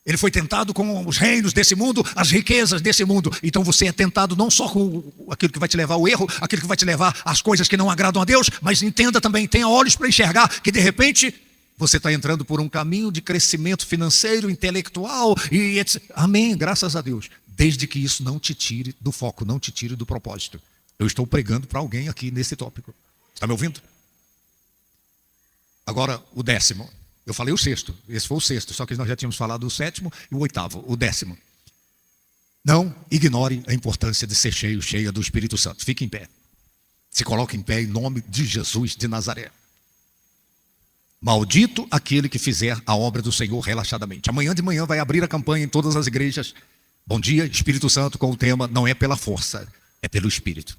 ele foi tentado com os reinos desse mundo, as riquezas desse mundo. Então você é tentado não só com aquilo que vai te levar ao erro, aquilo que vai te levar às coisas que não agradam a Deus, mas entenda também, tenha olhos para enxergar que de repente você está entrando por um caminho de crescimento financeiro, intelectual e etc. Amém, graças a Deus. Desde que isso não te tire do foco, não te tire do propósito. Eu estou pregando para alguém aqui nesse tópico. Está me ouvindo? Agora o 10º. Eu falei o 6º, esse foi o 6º, só que nós já tínhamos falado o 7º e o 8º, o 10º. Não ignore a importância de ser cheia do Espírito Santo. Fique em pé. Se coloque em pé em nome de Jesus de Nazaré. Maldito aquele que fizer a obra do Senhor relaxadamente. Amanhã de manhã vai abrir a campanha em todas as igrejas. Bom dia, Espírito Santo, com o tema não é pela força, é pelo Espírito.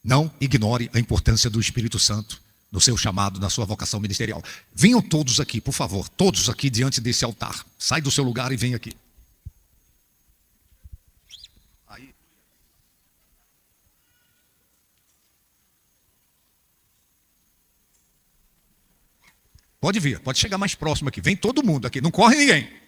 Não ignore a importância do Espírito Santo no seu chamado, na sua vocação ministerial. Venham todos aqui, por favor, todos aqui diante desse altar. Sai do seu lugar e vem aqui. Aí. Pode vir, pode chegar mais próximo aqui. Vem todo mundo aqui, não corre ninguém.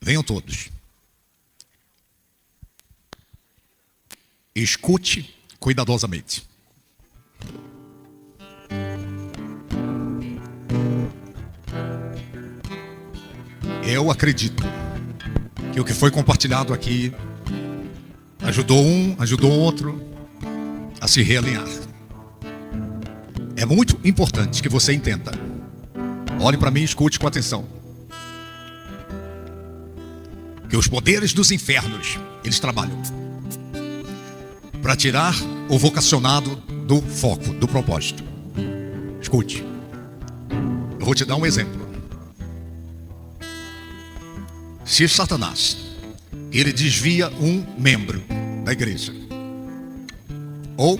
Venham todos. Escute cuidadosamente. Eu acredito que o que foi compartilhado aqui ajudou um, ajudou outro a se realinhar. É muito importante que você entenda. Olhe para mim e escute com atenção. Que os poderes dos infernos, eles trabalham para tirar o vocacionado do foco, do propósito. Escute. Eu vou te dar um exemplo. Se Satanás, ele desvia um membro da igreja, ou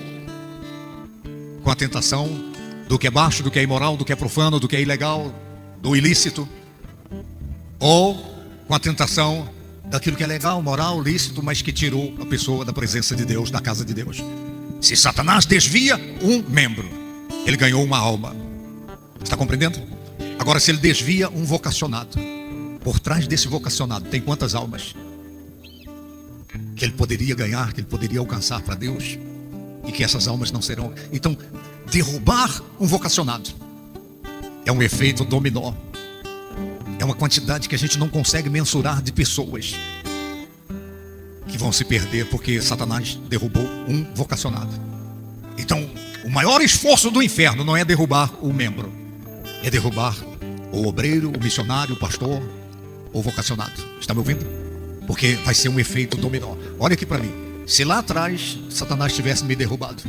com a tentação do que é baixo, do que é imoral, do que é profano, do que é ilegal, do ilícito, ou com a tentação daquilo que é legal, moral, lícito, mas que tirou a pessoa da presença de Deus, da casa de Deus. Se Satanás desvia um membro, ele ganhou uma alma. Está compreendendo? Agora, se ele desvia um vocacionado, por trás desse vocacionado tem quantas almas que ele poderia ganhar, que ele poderia alcançar para Deus, e que essas almas não serão. Então, derrubar um vocacionado é um efeito dominó. É uma quantidade que a gente não consegue mensurar de pessoas que vão se perder porque Satanás derrubou um vocacionado. Então, o maior esforço do inferno não é derrubar o membro, é derrubar o obreiro, o missionário, o pastor, o vocacionado. Está me ouvindo? Porque vai ser um efeito dominó. Olha aqui para mim. Se lá atrás Satanás tivesse me derrubado,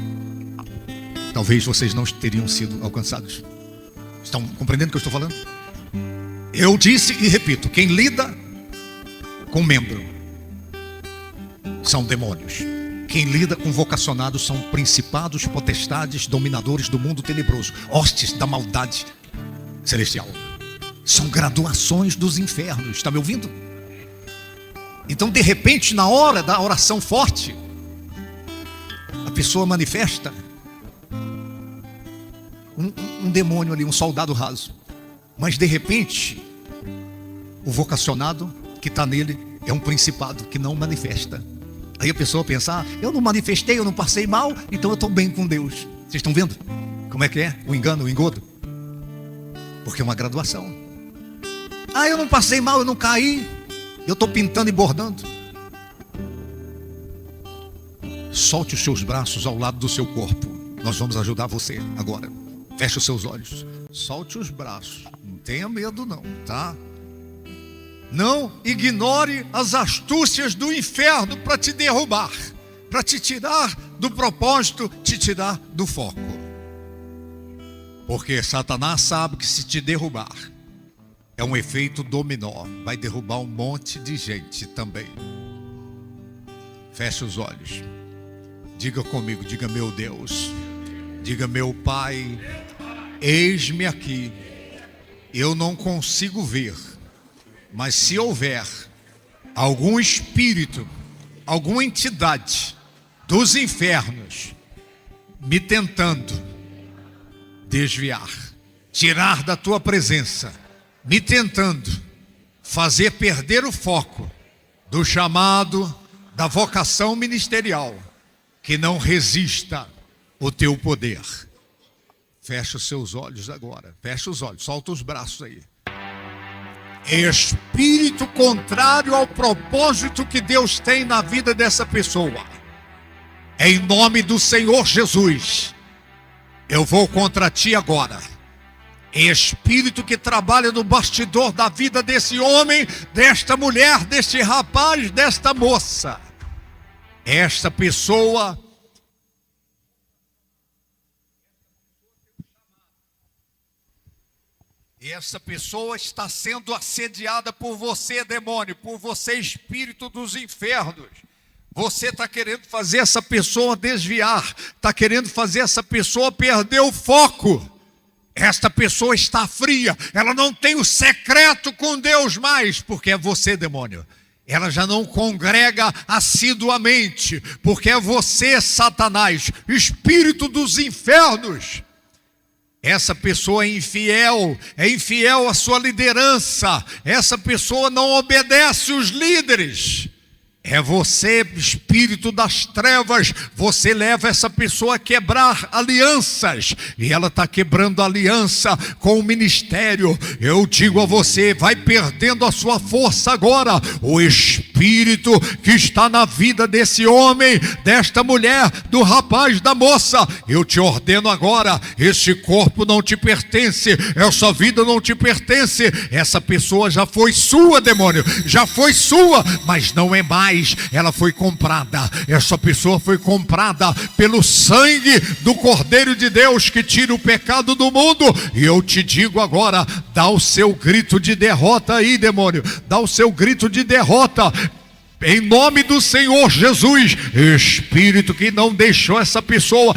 talvez vocês não teriam sido alcançados. Estão compreendendo o que eu estou falando? Eu disse e repito, quem lida com membro são demônios. Quem lida com vocacionados são principados, potestades, dominadores do mundo tenebroso, hostes da maldade celestial. São graduações dos infernos. Está me ouvindo? Então, de repente, na hora da oração forte, a pessoa manifesta um demônio ali, um soldado raso. Mas de repente, o vocacionado que está nele é um principado que não manifesta. Aí a pessoa pensa, eu não manifestei, eu não passei mal, então eu estou bem com Deus. Vocês estão vendo como é que é? O engano, o engodo. Porque é uma graduação. Eu não passei mal, eu não caí, eu estou pintando e bordando. Solte os seus braços ao lado do seu corpo. Nós vamos ajudar você agora. Feche os seus olhos. Solte os braços. Não tenha medo não, tá? Não ignore as astúcias do inferno para te derrubar, para te tirar do propósito, te tirar do foco. Porque Satanás sabe que se te derrubar, é um efeito dominó. Vai derrubar um monte de gente também. Feche os olhos. Diga comigo, diga meu Deus. Diga meu Pai. Eis-me aqui. Eu não consigo ver, mas se houver algum espírito, alguma entidade dos infernos me tentando desviar, tirar da tua presença, me tentando fazer perder o foco do chamado, da vocação ministerial, que não resista o teu poder. Fecha os seus olhos agora. Fecha os olhos, solta os braços aí. Espírito contrário ao propósito que Deus tem na vida dessa pessoa, em nome do Senhor Jesus, eu vou contra ti agora. Espírito que trabalha no bastidor da vida desse homem, desta mulher, deste rapaz, desta moça, esta pessoa e essa pessoa está sendo assediada por você, demônio, por você, espírito dos infernos. Você está querendo fazer essa pessoa desviar, está querendo fazer essa pessoa perder o foco. Esta pessoa está fria, ela não tem o secreto com Deus mais, porque é você, demônio. Ela já não congrega assiduamente, porque é você, Satanás, espírito dos infernos. Essa pessoa é infiel à sua liderança. Essa pessoa não obedece os líderes. É você, espírito das trevas, você leva essa pessoa a quebrar alianças, e ela está quebrando aliança com o ministério. Eu digo a você, vai perdendo a sua força agora. O espírito que está na vida desse homem, desta mulher, do rapaz, da moça, eu te ordeno agora, esse corpo não te pertence, essa vida não te pertence, essa pessoa já foi sua, demônio, já foi sua, mas não é mais. Ela foi comprada, essa pessoa foi comprada pelo sangue do Cordeiro de Deus que tira o pecado do mundo. E eu te digo agora, dá o seu grito de derrota aí, demônio, dá o seu grito de derrota em nome do Senhor Jesus. Espírito que não deixou essa pessoa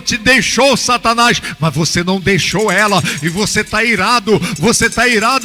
te deixou, Satanás, mas você não deixou ela, e você está irado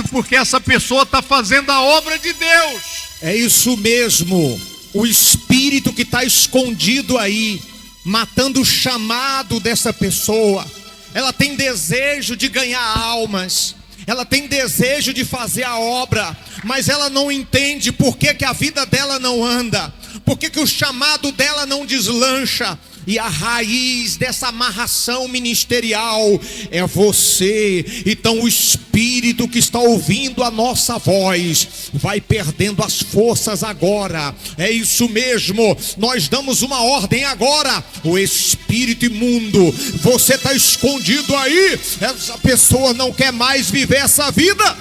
porque essa pessoa está fazendo a obra de Deus. É isso mesmo, o espírito que está escondido aí, matando o chamado dessa pessoa. Ela tem desejo de ganhar almas, ela tem desejo de fazer a obra, mas ela não entende por que a vida dela não anda, por que o chamado dela não deslancha. E a raiz dessa amarração ministerial é você. Então o espírito que está ouvindo a nossa voz vai perdendo as forças agora. É isso mesmo, nós damos uma ordem agora. O espírito imundo, você está escondido aí, essa pessoa não quer mais viver essa vida.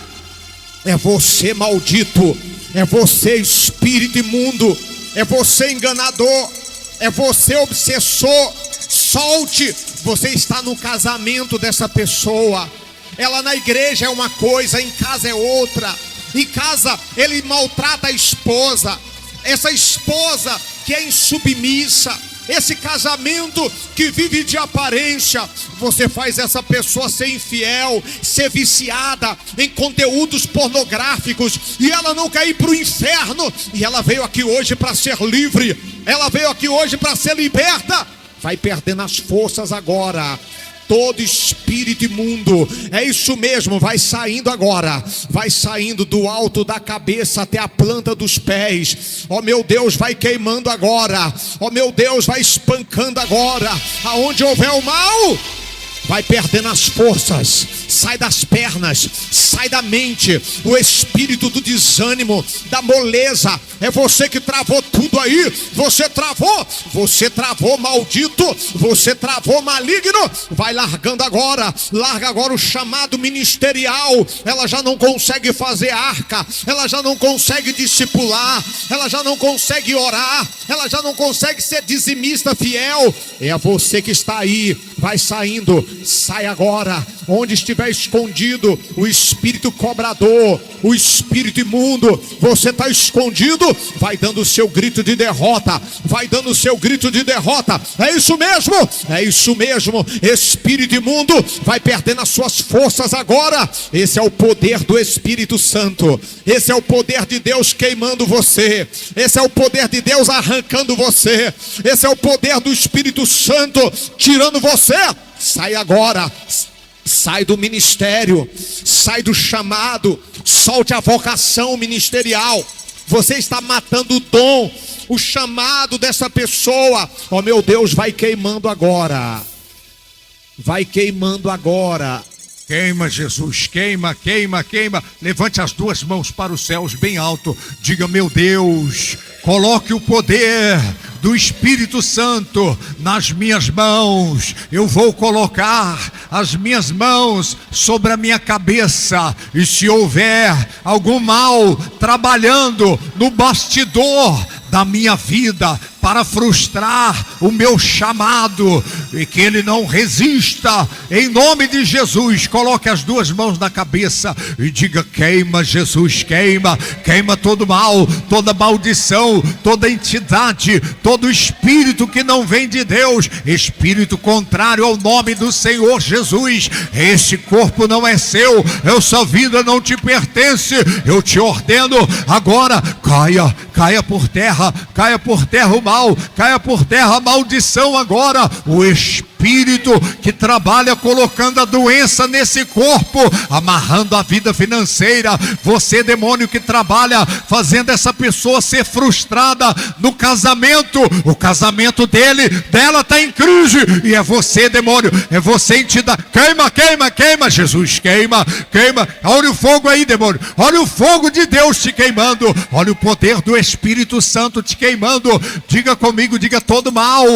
É você, maldito, é você, espírito imundo, é você, enganador, é você, obsessor. Solte. Você está no casamento dessa pessoa. Ela na igreja é uma coisa, em casa é outra. Em casa ele maltrata a esposa, essa esposa que é insubmissa, esse casamento que vive de aparência. Você faz essa pessoa ser infiel, ser viciada em conteúdos pornográficos, e ela não quer ir para o inferno. E ela veio aqui hoje para ser livre, ela veio aqui hoje para ser liberta. Vai perdendo as forças agora. Todo espírito imundo, é isso mesmo, vai saindo agora, vai saindo do alto da cabeça até a planta dos pés. Ó meu Deus, vai queimando agora. Ó meu Deus, vai espancando agora. Aonde houver o mal, vai perdendo as forças. Sai das pernas, sai da mente. O espírito do desânimo, da moleza, é você que travou tudo aí. Você travou, maldito. Você travou, maligno. Vai largando agora. Larga agora o chamado ministerial. Ela já não consegue fazer arca, ela já não consegue discipular, ela já não consegue orar, ela já não consegue ser dizimista fiel. É você que está aí. Vai saindo, sai agora. Onde estiver escondido o espírito cobrador, o espírito imundo, você está escondido, vai dando o seu grito de derrota, vai dando o seu grito de derrota. É isso mesmo, espírito imundo, vai perdendo as suas forças agora. Esse é o poder do Espírito Santo, esse é o poder de Deus queimando você, esse é o poder de Deus arrancando você, esse é o poder do Espírito Santo tirando você. Sai agora. Sai do ministério, sai do chamado, solte a vocação ministerial. Você está matando o dom, o chamado dessa pessoa. Oh meu Deus, vai queimando agora. Vai queimando agora. Queima, Jesus, queima. Levante as duas mãos para os céus bem alto. Diga: meu Deus, coloque o poder do Espírito Santo nas minhas mãos. Eu vou colocar as minhas mãos sobre a minha cabeça, e se houver algum mal trabalhando no bastidor da minha vida para frustrar o meu chamado, e que ele não resista, em nome de Jesus, coloque as duas mãos na cabeça e diga: queima, Jesus, queima todo mal, toda maldição, toda entidade, todo espírito que não vem de Deus, espírito contrário ao nome do Senhor Jesus. Esse corpo não é seu, essa vida não te pertence. Eu te ordeno agora, caia por terra o mal, caia por terra a maldição agora. O espírito espírito que trabalha colocando a doença nesse corpo, amarrando a vida financeira. Você, demônio, que trabalha fazendo essa pessoa ser frustrada no casamento, o casamento dela está em crise, e é você, demônio, é você, entidade. Queima, queima, queima, Jesus, queima, queima. Olha o fogo aí, demônio, olha o fogo de Deus te queimando, olha o poder do Espírito Santo te queimando. Diga comigo, diga: todo mal,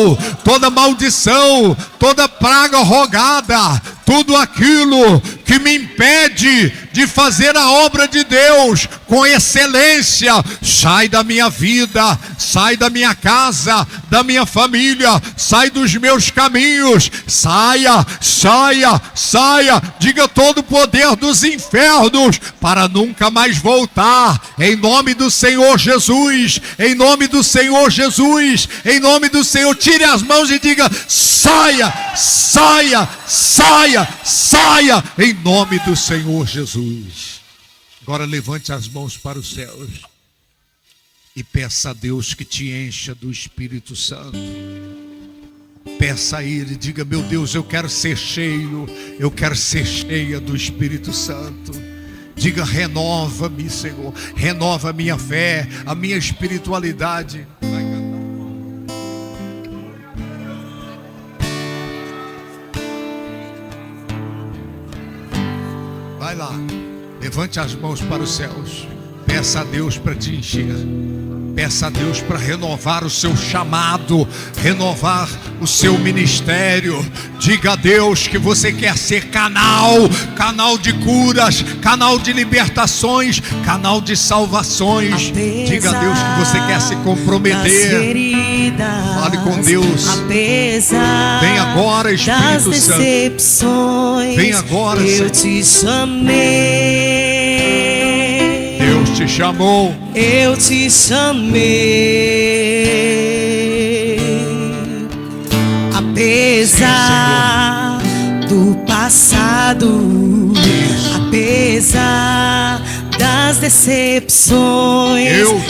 toda maldição, toda praga rogada, tudo aquilo que me impede de fazer a obra de Deus com excelência, sai da minha vida, sai da minha casa, da minha família, sai dos meus caminhos, saia, saia, saia. Diga: todo o poder dos infernos, para nunca mais voltar, em nome do Senhor Jesus, em nome do Senhor Jesus, em nome do Senhor. Tire as mãos e diga: saia, saia, saia, saia, em nome do Senhor Jesus. Agora levante as mãos para os céus e peça a Deus que te encha do Espírito Santo. Peça a Ele, diga: meu Deus, eu quero ser cheio, eu quero ser cheia do Espírito Santo. Diga: renova-me, Senhor, renova a minha fé, a minha espiritualidade. Vai lá, levante as mãos para os céus, peça a Deus para te encher, peça a Deus para renovar o seu chamado, renovar o seu ministério. Diga a Deus que você quer ser canal de curas, canal de libertações, canal de salvações. Diga a Deus que você quer se comprometer. Fale com Deus. Vem agora, Espírito Santo. Vem agora, Senhor. Eu te chamei. Deus te chamou. Eu te chamei. Apesar do passado, apesar das decepções, eu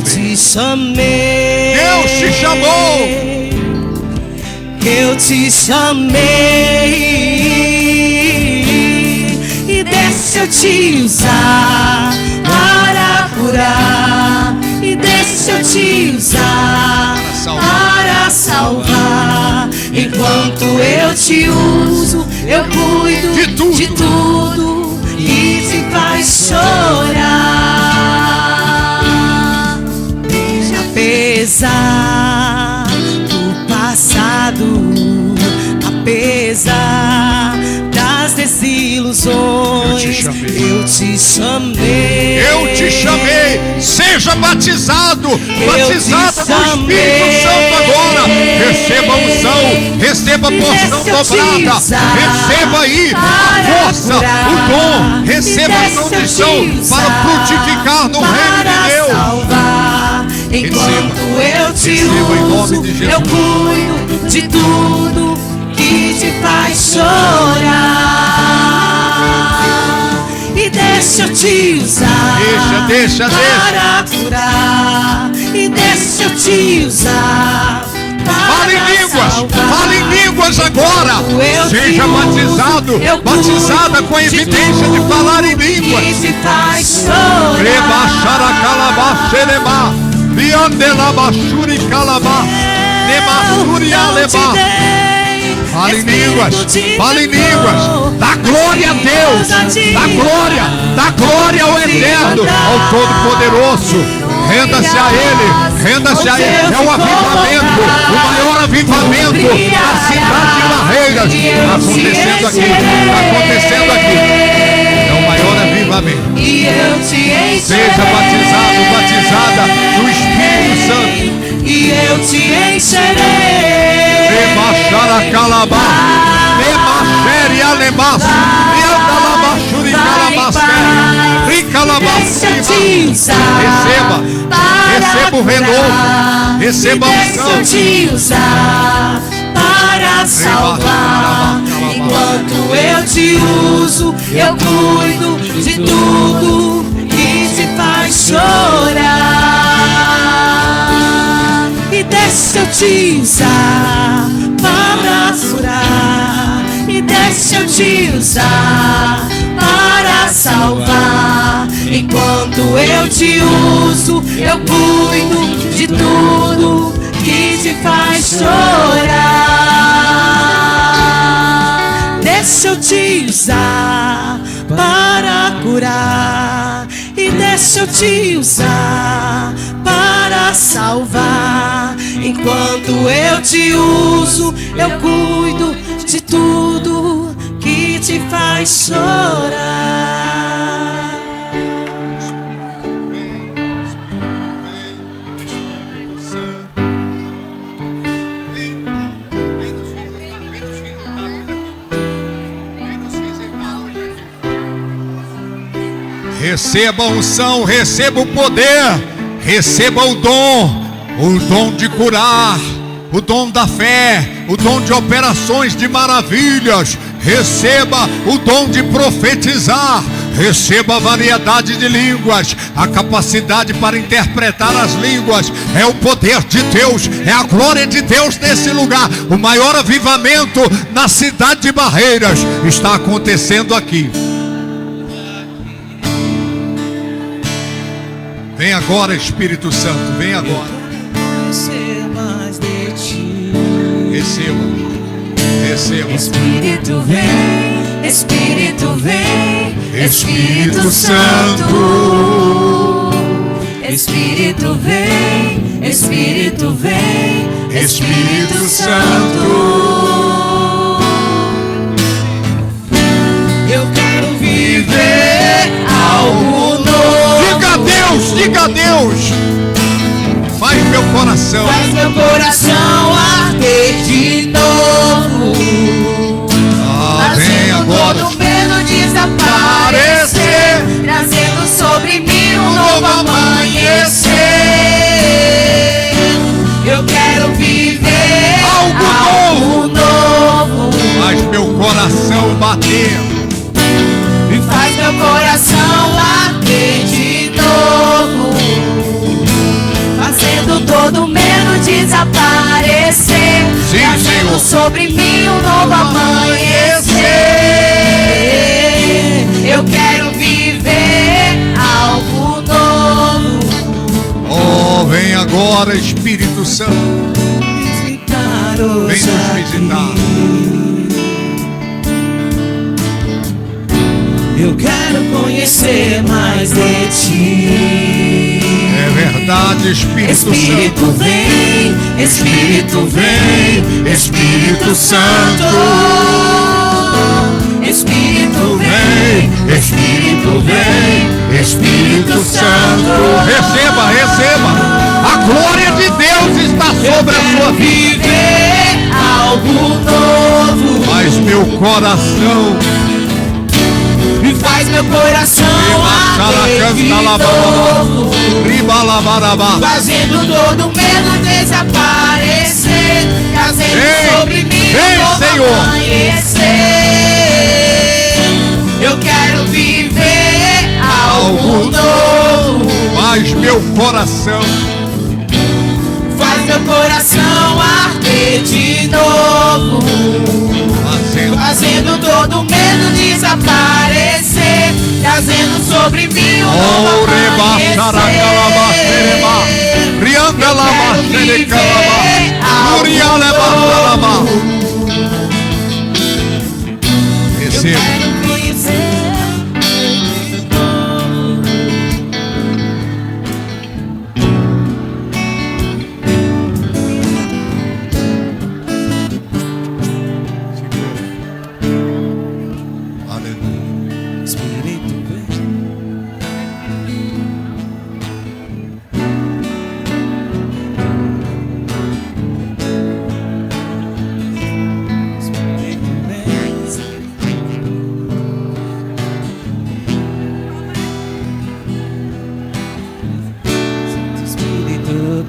te chamei. Deus te chamou. Eu te chamei. E deixa eu te usar para curar, e deixa eu te usar para salvar. Enquanto eu te uso, eu cuido de tudo que te faz chorar. Apesar do passado, apesar das desilusões, eu te chamei. Eu te chamei. Seja batizado, batizada com o Espírito Santo agora. Receba a unção, receba a porção dobrada, receba aí a força, o dom, receba a condição para frutificar no reino de Deus. Enquanto eu te uso, eu cuido de tudo que te faz chorar. E deixa eu te usar para curar. E deixa eu te usar para fale em línguas, fale em línguas agora. Seja batizado, batizada com a evidência de falar em línguas. Que te faz chorar. Liandelabashuri calabá, Nemasuri alebá. Fale em línguas, fale em línguas. Dá glória a Deus, dá glória ao Eterno, ao Todo-Poderoso. Renda-se a Ele, renda-se a Ele. É o avivamento, o maior avivamento da cidade de Barreiras. Está acontecendo aqui, está acontecendo aqui. É o maior avivamento. Seja batizado, batizada no Espírito Santo. E eu te encherei. Rebachara calabá, rebachere alebás, leandalabachuri calabasquera, ricalabasquima. Receba o renovo, receba a unção. Eu te usar para salvar. Enquanto eu te uso, eu cuido de tudo que te faz chorar. E deixa eu te usar para curar. te usar para salvar. Enquanto eu te uso, eu cuido de tudo que te faz chorar. Deixa eu te usar para curar, e deixa eu te usar para salvar. Enquanto eu te uso, eu cuido de tudo que te faz chorar. Receba a unção, receba o poder, receba o dom de curar, o dom da fé, o dom de operações de maravilhas. Receba o dom de profetizar, receba a variedade de línguas, a capacidade para interpretar as línguas. É o poder de Deus, é a glória de Deus nesse lugar. O maior avivamento na cidade de Barreiras está acontecendo aqui. Vem agora, Espírito Santo, vem agora. Receba, receba. Espírito vem, Espírito vem, Espírito Santo. Espírito vem, Espírito vem, Espírito Santo. Eu quero viver algo novo. Diga a Deus, faz meu coração, faz meu coração arder de novo. Vem agora, todo medo desaparecer, trazendo sobre mim um novo amanhecer. Eu quero viver algo novo. Faz meu coração bater, e faz meu coração arder de novo, fazendo todo medo desaparecer, trazendo sobre mim um novo amanhecer. Eu quero viver algo novo. Oh, vem agora, Espírito Santo, vem nos visitar. Eu quero conhecer mais de ti. É verdade, Espírito Santo. Vem, Espírito vem, Espírito Santo. Espírito vem, Espírito vem, Espírito Santo. Receba, receba. A glória de Deus está sobre a sua vida. Viver algo novo. Faz meu coração, e faz meu coração arder de novo, fazendo todo medo desaparecer, trazendo sobre mim um novo amanhecer. Eu quero viver algo novo. faz meu coração, faz meu coração arder de novo, fazendo todo medo desaparecer, trazendo sobre mim um novo amanhecer. Receba.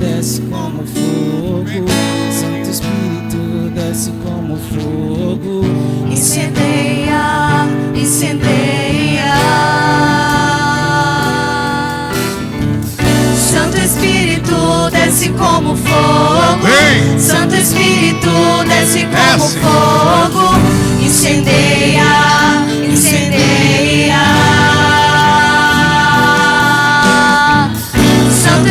Desce como fogo, Santo Espírito desce como fogo, incendeia, incendeia. Santo Espírito desce como fogo, Vem. Santo Espírito desce como fogo, incendeia.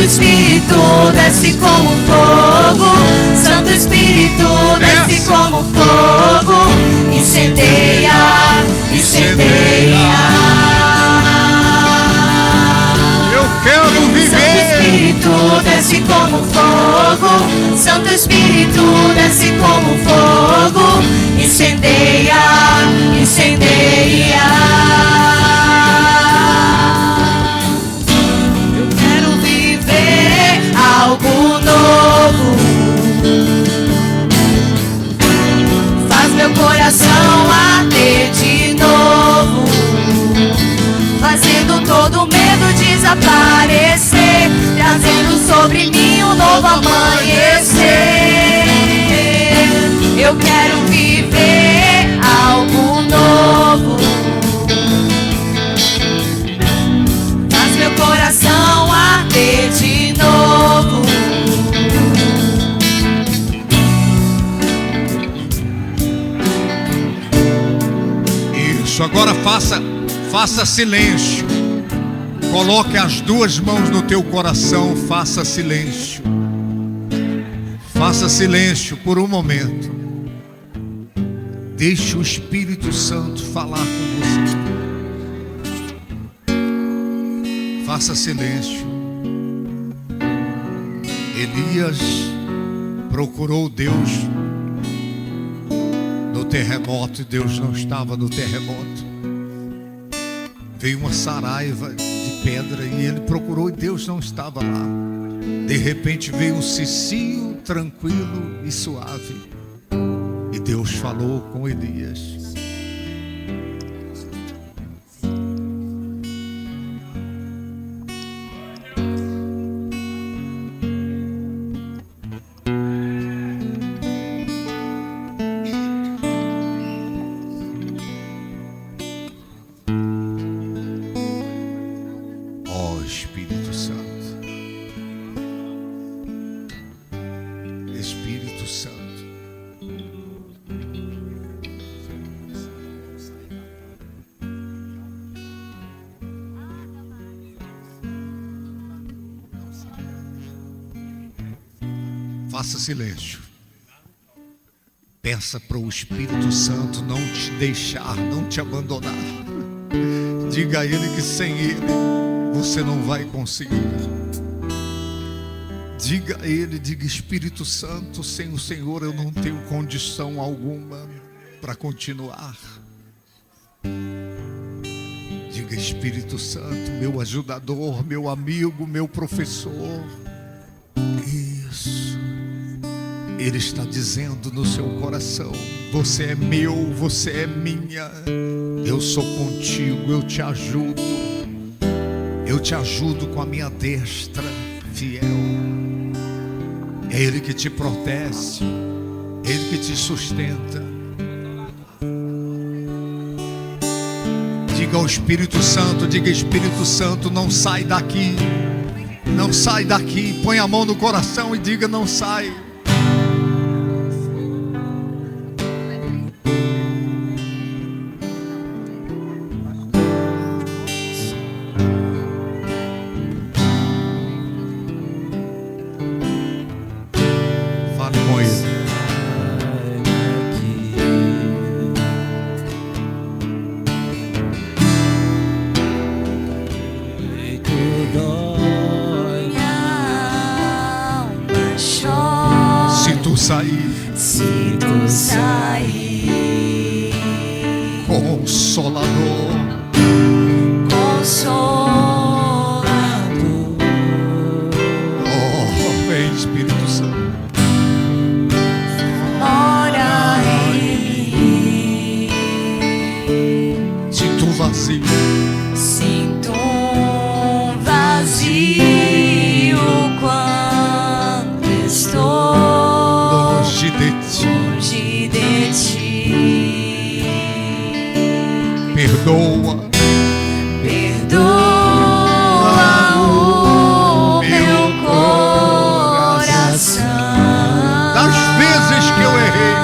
Espírito, desce como fogo. Santo Espírito, desce como fogo. Incendeia, incendeia. Eu quero viver. Santo Espírito, desce como fogo. Santo Espírito, desce como fogo. Incendeia, incendeia. Eu quero viver algo novo. Faz meu coração arder de novo, fazendo todo medo desaparecer, trazendo sobre mim um novo amanhecer. Eu quero viver algo novo. Faz meu coração arder de novo. Isso, agora faça silêncio. Coloque as duas mãos no teu coração, faça silêncio. Faça silêncio por um momento. Deixe o Espírito Santo falar com você. Faça silêncio. Elias procurou Deus no terremoto e Deus não estava no terremoto. Veio uma saraiva de pedra e ele procurou e Deus não estava lá. De repente veio um cicio tranquilo e suave e Deus falou com Elias. Espírito Santo, Espírito Santo, faça silêncio. Peça para o Espírito Santo não te deixar, não te abandonar. Diga a Ele que sem Ele você não vai conseguir. Diga a Ele, diga: Espírito Santo, sem o Senhor eu não tenho condição alguma para continuar. Diga: Espírito Santo, meu ajudador, meu amigo, meu professor. Isso. Ele está dizendo no seu coração: você é meu, você é minha. Eu sou contigo, eu te ajudo. Eu te ajudo com a minha destra fiel. É Ele que te protege, Ele que te sustenta. Diga ao Espírito Santo, diga: Espírito Santo, não sai daqui. Não sai daqui. Põe a mão no coração e diga: não sai. Se tu sair, Consolador, Consolador, oh, vem Espírito Santo, mora em mim. Sinto um vazio, Sinto um vazio quando estou longe de ti. longe de ti. Perdoa, Perdoa o meu coração das vezes que eu errei.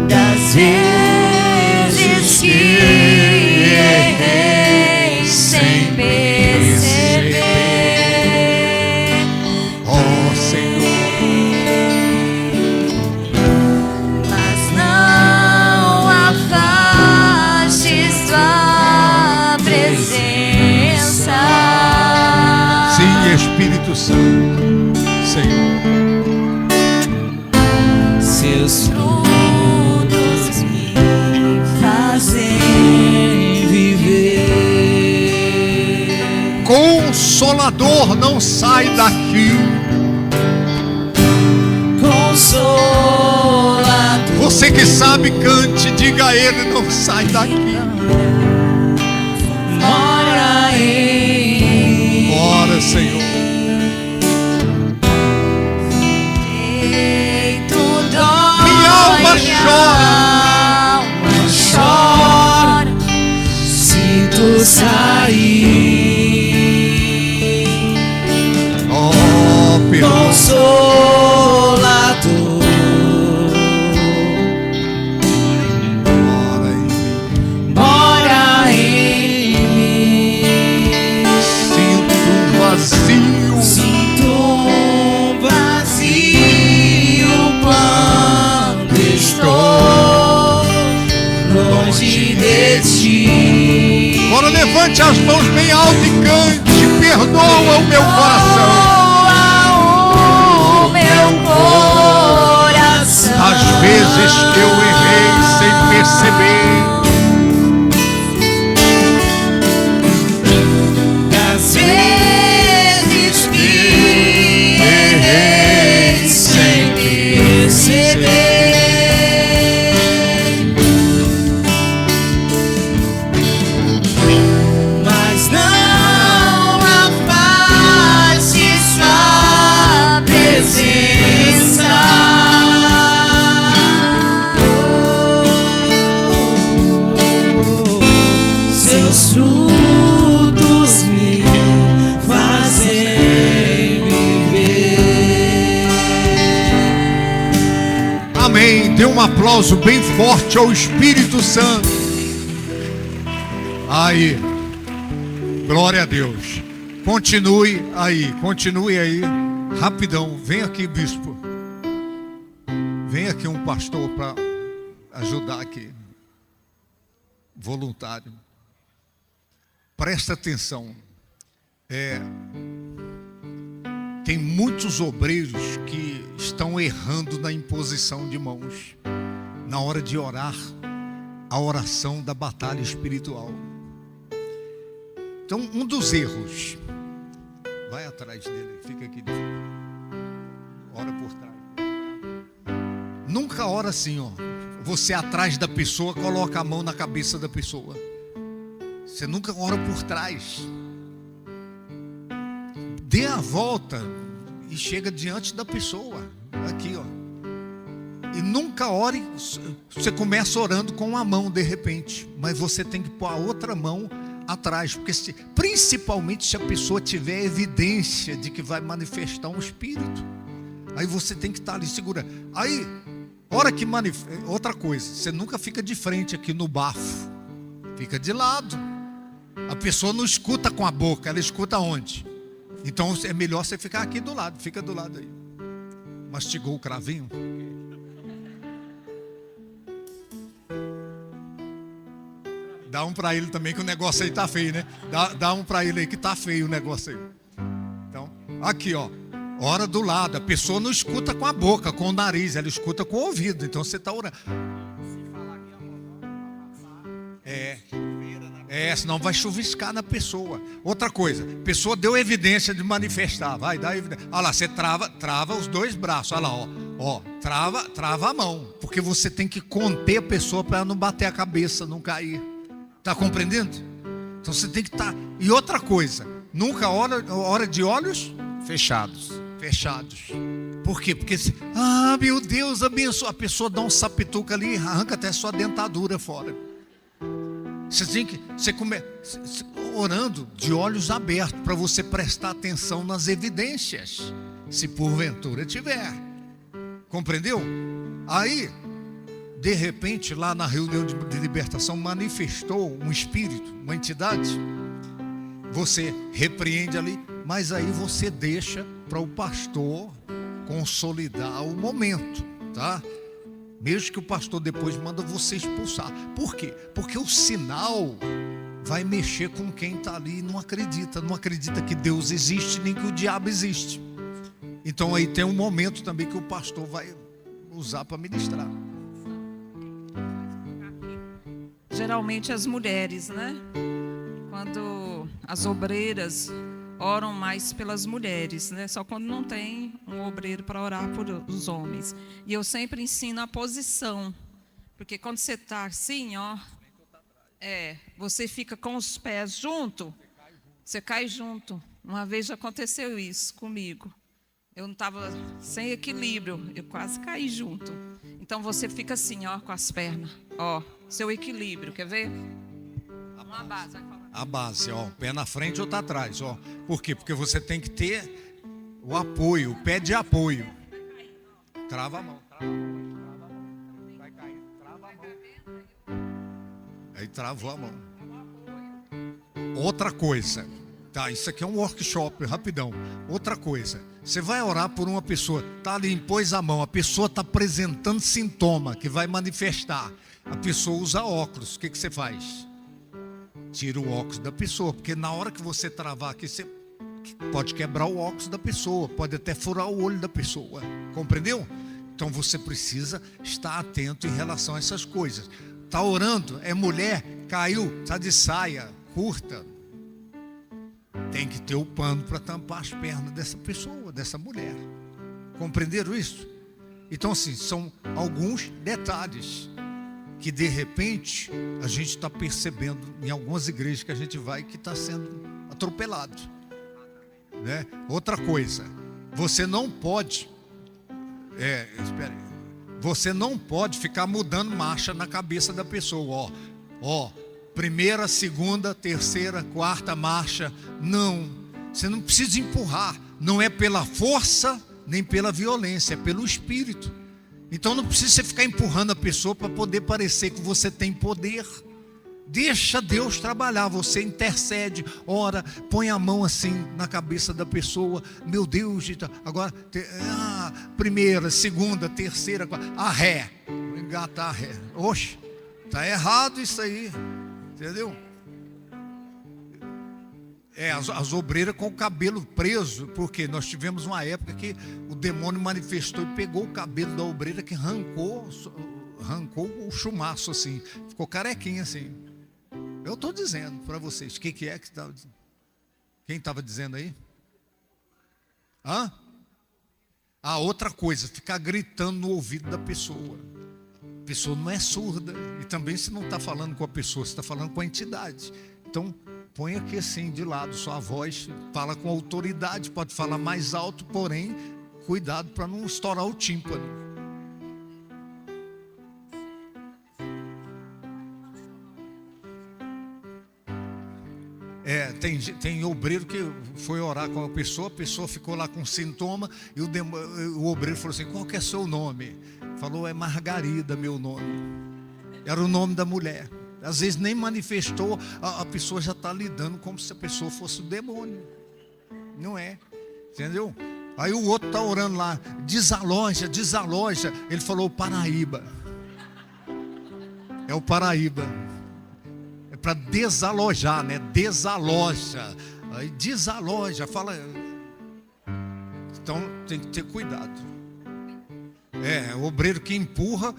das vezes que errei. Espírito Santo, Senhor. Seus frutos me fazem viver. Consolador, não sai daqui. Consolador, Você que sabe, cante, diga a Ele, não sai daqui. mora em Ora, Senhor. peito dói, Minha alma chora, se tu sair. Oh, perdoa. Consolador, Ora em mim. mora em mim. Sinto um vazio. Sinto um vazio quando estou longe de ti. Agora levante as mãos bem alto e cante. Perdoa o meu coração. O meu coração. Às vezes que eu errei sem perceber. Às vezes que errei sem perceber. Mas não afaste sua presença. Seus frutos me fazem viver. Amém. Dê um aplauso bem forte ao Espírito Santo. Aí. Glória a Deus. Continue aí. Rapidão. Vem aqui, bispo. Vem aqui um pastor para ajudar aqui. Voluntário. Presta atenção. Tem muitos obreiros que estão errando na imposição de mãos, na hora de orar, a oração da batalha espiritual. Então, um dos erros, vai atrás dele, fica aqui, ora por trás. Nunca ora assim, ó. Você atrás da pessoa, coloca a mão na cabeça da pessoa. Você nunca ora por trás. Dê a volta e chega diante da pessoa. Aqui, ó. E nunca ore. Você começa orando com uma mão de repente, mas você tem que pôr a outra mão atrás, porque principalmente se a pessoa tiver evidência de que vai manifestar um espírito, aí você tem que estar ali segurando. Aí, hora que manifesta, outra coisa, você nunca fica de frente aqui no bafo, fica de lado. A pessoa não escuta com a boca, ela escuta onde? Então é melhor você ficar aqui do lado, fica do lado aí. Mastigou o cravinho? Dá um para ele também, que o negócio aí tá feio, né? Dá um para ele aí que tá feio o negócio aí. Então, aqui, ó. Ora do lado. A pessoa não escuta com a boca, com o nariz, ela escuta com o ouvido. Então você tá orando. Senão vai chuviscar na pessoa. Outra coisa, a pessoa deu evidência de manifestar. Vai dar evidência. Olha lá, você trava os dois braços. Olha lá, ó. Trava a mão. Porque você tem que conter a pessoa para ela não bater a cabeça, não cair. Está compreendendo? Então você tem que estar. E outra coisa, nunca ora de olhos fechados. Por quê? Porque meu Deus, abençoa. A pessoa dá um sapituca ali e arranca até sua dentadura fora. Você começa orando de olhos abertos para você prestar atenção nas evidências, se porventura tiver. Compreendeu? Aí, de repente, lá na reunião de libertação, manifestou um espírito, uma entidade. Você repreende ali, mas aí você deixa para o pastor consolidar o momento, tá? Mesmo que o pastor depois manda você expulsar. Por quê? Porque o sinal vai mexer com quem está ali e não acredita que Deus existe nem que o diabo existe. Então aí tem um momento também que o pastor vai usar para ministrar. Geralmente as mulheres, né? Quando as obreiras oram mais pelas mulheres, né? Só quando não tem um obreiro para orar por os homens. E eu sempre ensino a posição, porque quando você está assim, ó, você fica com os pés junto, você cai junto. Uma vez já aconteceu isso comigo. Eu não estava sem equilíbrio, eu quase caí junto. Então você fica assim, ó, com as pernas, ó, seu equilíbrio, quer ver? Uma base, vai falar. A base, ó, pé na frente ou tá atrás, ó. Por quê? Porque você tem que ter o apoio, o pé de apoio. Trava a mão, vai cair, trava a mão. Aí travou a mão. Outra coisa, tá? Isso aqui é um workshop, rapidão. Outra coisa, você vai orar por uma pessoa, tá ali, impôs a mão, a pessoa está apresentando sintoma que vai manifestar. A pessoa usa óculos, o que você faz? Tira o óculos da pessoa, porque na hora que você travar aqui, você pode quebrar o óculos da pessoa, pode até furar o olho da pessoa, compreendeu? Então você precisa estar atento em relação a essas coisas. Está orando, é mulher, caiu, está de saia curta, tem que ter o pano para tampar as pernas dessa pessoa, dessa mulher. Compreenderam isso? Então assim, são alguns detalhes que de repente a gente está percebendo em algumas igrejas que a gente vai que está sendo atropelado, né? Outra coisa, você não pode você não pode ficar mudando marcha na cabeça da pessoa, ó, primeira, segunda, terceira, quarta marcha. Não, você não precisa empurrar, não é pela força nem pela violência, é pelo Espírito. Então não precisa você ficar empurrando a pessoa para poder parecer que você tem poder. Deixa Deus trabalhar, você intercede, ora, põe a mão assim na cabeça da pessoa. Meu Deus, agora primeira, segunda, terceira, quarta, a ré, engatar a ré. Oxe, está errado isso aí, entendeu? As obreiras com o cabelo preso, porque nós tivemos uma época que o demônio manifestou e pegou o cabelo da obreira, que arrancou o chumaço assim, ficou carequinha assim. Eu estou dizendo para vocês, o que é que estava dizendo? Quem estava dizendo aí? Outra coisa, ficar gritando no ouvido da pessoa. A pessoa não é surda, e também você não está falando com a pessoa, você está falando com a entidade. Então, põe aqui assim de lado sua voz, fala com autoridade, pode falar mais alto, porém, cuidado para não estourar o tímpano. Tem obreiro que foi orar com a pessoa ficou lá com sintoma, e o obreiro falou assim: qual que é seu nome? Falou: é Margarida, meu nome. Era o nome da mulher. Às vezes nem manifestou, a pessoa já está lidando como se a pessoa fosse o demônio. Não é, entendeu? Aí o outro está orando lá: desaloja. Ele falou: Paraíba. É o Paraíba. Para desalojar, né? Desaloja. Aí desaloja, fala. Então tem que ter cuidado. O obreiro que empurra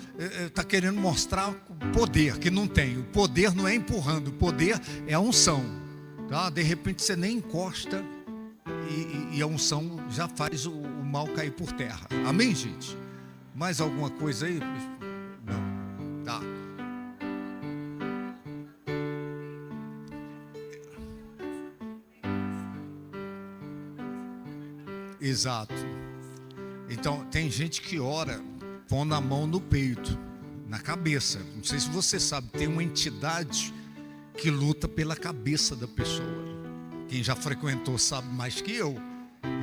está querendo mostrar poder, que não tem. O poder não é empurrando, o poder é a unção, tá? De repente você nem encosta e a unção já faz o mal cair por terra. Amém, gente? Mais alguma coisa aí? Não. Tá. Exato. Então tem gente que ora pondo a mão no peito, na cabeça. Não sei se você sabe, tem uma entidade que luta pela cabeça da pessoa. Quem já frequentou sabe mais que eu.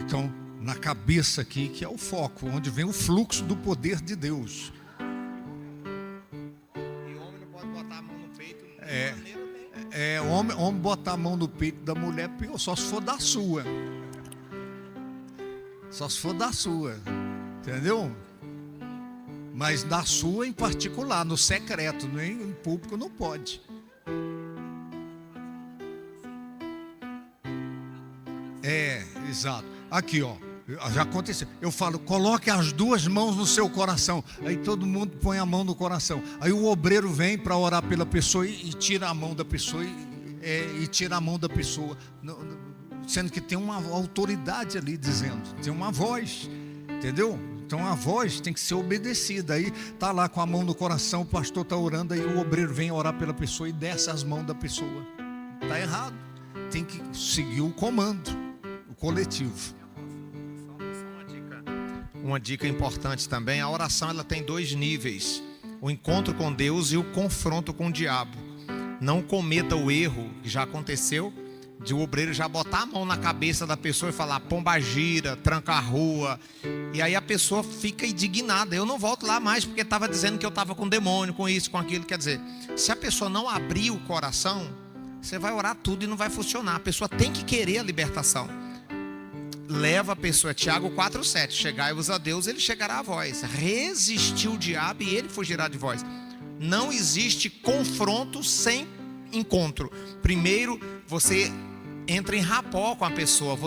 Então, na cabeça aqui, que é o foco, onde vem o fluxo do poder de Deus. E o homem não pode botar a mão no peito. Homem botar a mão no peito da mulher, só se for da sua. Só se for da sua, entendeu? Mas da sua em particular, no secreto, nem em público não pode. Exato. Aqui, ó. Já aconteceu. Eu falo, coloque as duas mãos no seu coração. Aí todo mundo põe a mão no coração. Aí o obreiro vem para orar pela pessoa e tira a mão da pessoa e tira a mão da pessoa. Sendo que tem uma autoridade ali dizendo, tem uma voz, entendeu? Então a voz tem que ser obedecida. Aí tá lá com a mão no coração, o pastor está orando, aí o obreiro vem orar pela pessoa e desce as mãos da pessoa. Está errado. Tem que seguir o comando, o coletivo. Uma dica importante também, a oração ela tem 2 níveis: o encontro com Deus e o confronto com o diabo. Não cometa o erro que já aconteceu de o obreiro já botar a mão na cabeça da pessoa e falar pombagira, tranca a rua, e aí a pessoa fica indignada. Eu não volto lá mais porque estava dizendo que eu estava com demônio, com isso, com aquilo. Quer dizer, se a pessoa não abrir o coração, você vai orar tudo e não vai funcionar. A pessoa tem que querer a libertação. Leva a pessoa, Tiago 4,7, chegai-vos a Deus, ele chegará a vós. Resistiu o diabo e ele fugirá de vós. Não existe confronto sem encontro. Primeiro, você entra em rapó com a pessoa.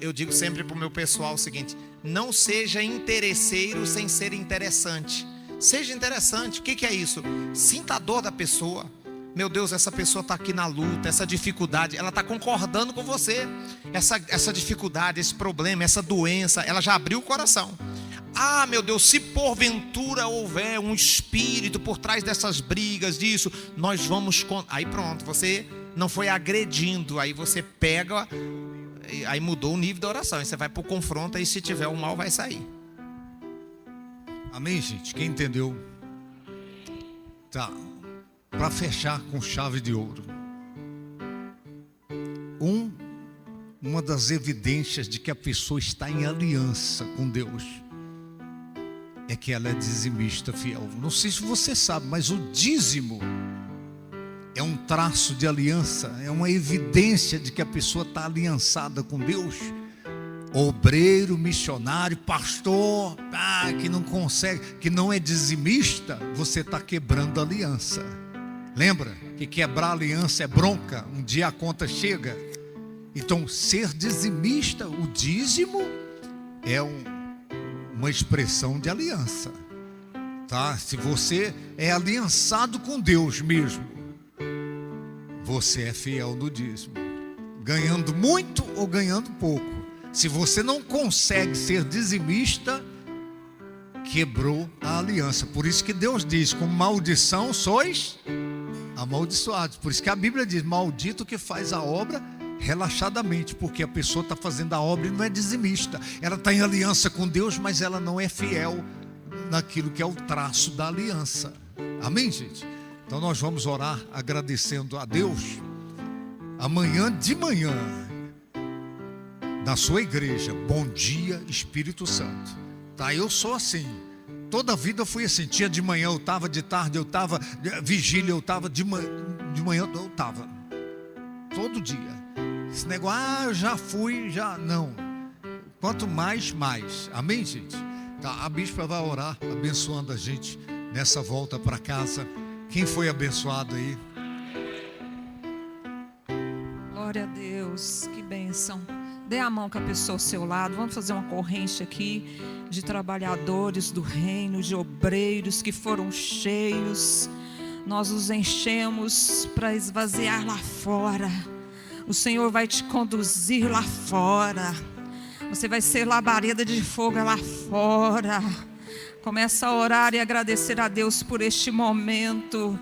Eu digo sempre para o meu pessoal o seguinte: não seja interesseiro sem ser interessante. Seja interessante. O que é isso? Sinta a dor da pessoa. Meu Deus, essa pessoa está aqui na luta, essa dificuldade, ela está concordando com você. Essa dificuldade, esse problema, essa doença, ela já abriu o coração. Ah, meu Deus, se porventura houver um espírito por trás dessas brigas, disso, nós vamos... Aí pronto, você não foi agredindo, aí você pega, aí mudou o nível da oração. Aí você vai para o confronto, e se tiver o mal vai sair. Amém, gente? Quem entendeu? Tá. Para fechar com chave de ouro. Uma das evidências de que a pessoa está em aliança com Deus é que ela é dizimista fiel. Não sei se você sabe, mas o dízimo é um traço de aliança, é uma evidência de que a pessoa está aliançada com Deus. Obreiro, missionário, pastor, que não consegue, que não é dizimista, você está quebrando a aliança. Lembra que quebrar a aliança é bronca, um dia a conta chega. Então, ser dizimista, o dízimo é uma expressão de aliança, tá? Se você é aliançado com Deus mesmo, você é fiel no dízimo, ganhando muito ou ganhando pouco. Se você não consegue ser dizimista, quebrou a aliança. Por isso que Deus diz, com maldição sois amaldiçoados. Por isso que a Bíblia diz, maldito que faz a obra relaxadamente, porque a pessoa está fazendo a obra e não é dizimista. Ela está em aliança com Deus, mas ela não é fiel naquilo que é o traço da aliança. Amém, gente? Então nós vamos orar agradecendo a Deus. Amanhã de manhã, na sua igreja, bom dia Espírito Santo, tá? Eu sou assim, toda a vida eu fui assim. Dia de manhã eu estava, de tarde eu estava, vigília eu estava, de manhã eu estava, todo dia. Esse negócio, eu já fui, já não. Quanto mais, mais. Amém, gente? Tá, a bispa vai orar, abençoando a gente nessa volta para casa. Quem foi abençoado aí? Glória a Deus, que bênção. Dê a mão com a pessoa ao seu lado. Vamos fazer uma corrente aqui de trabalhadores do reino, de obreiros que foram cheios. Nós os enchemos para esvaziar lá fora. O Senhor vai te conduzir lá fora. Você vai ser labareda de fogo lá fora. Começa a orar e agradecer a Deus por este momento,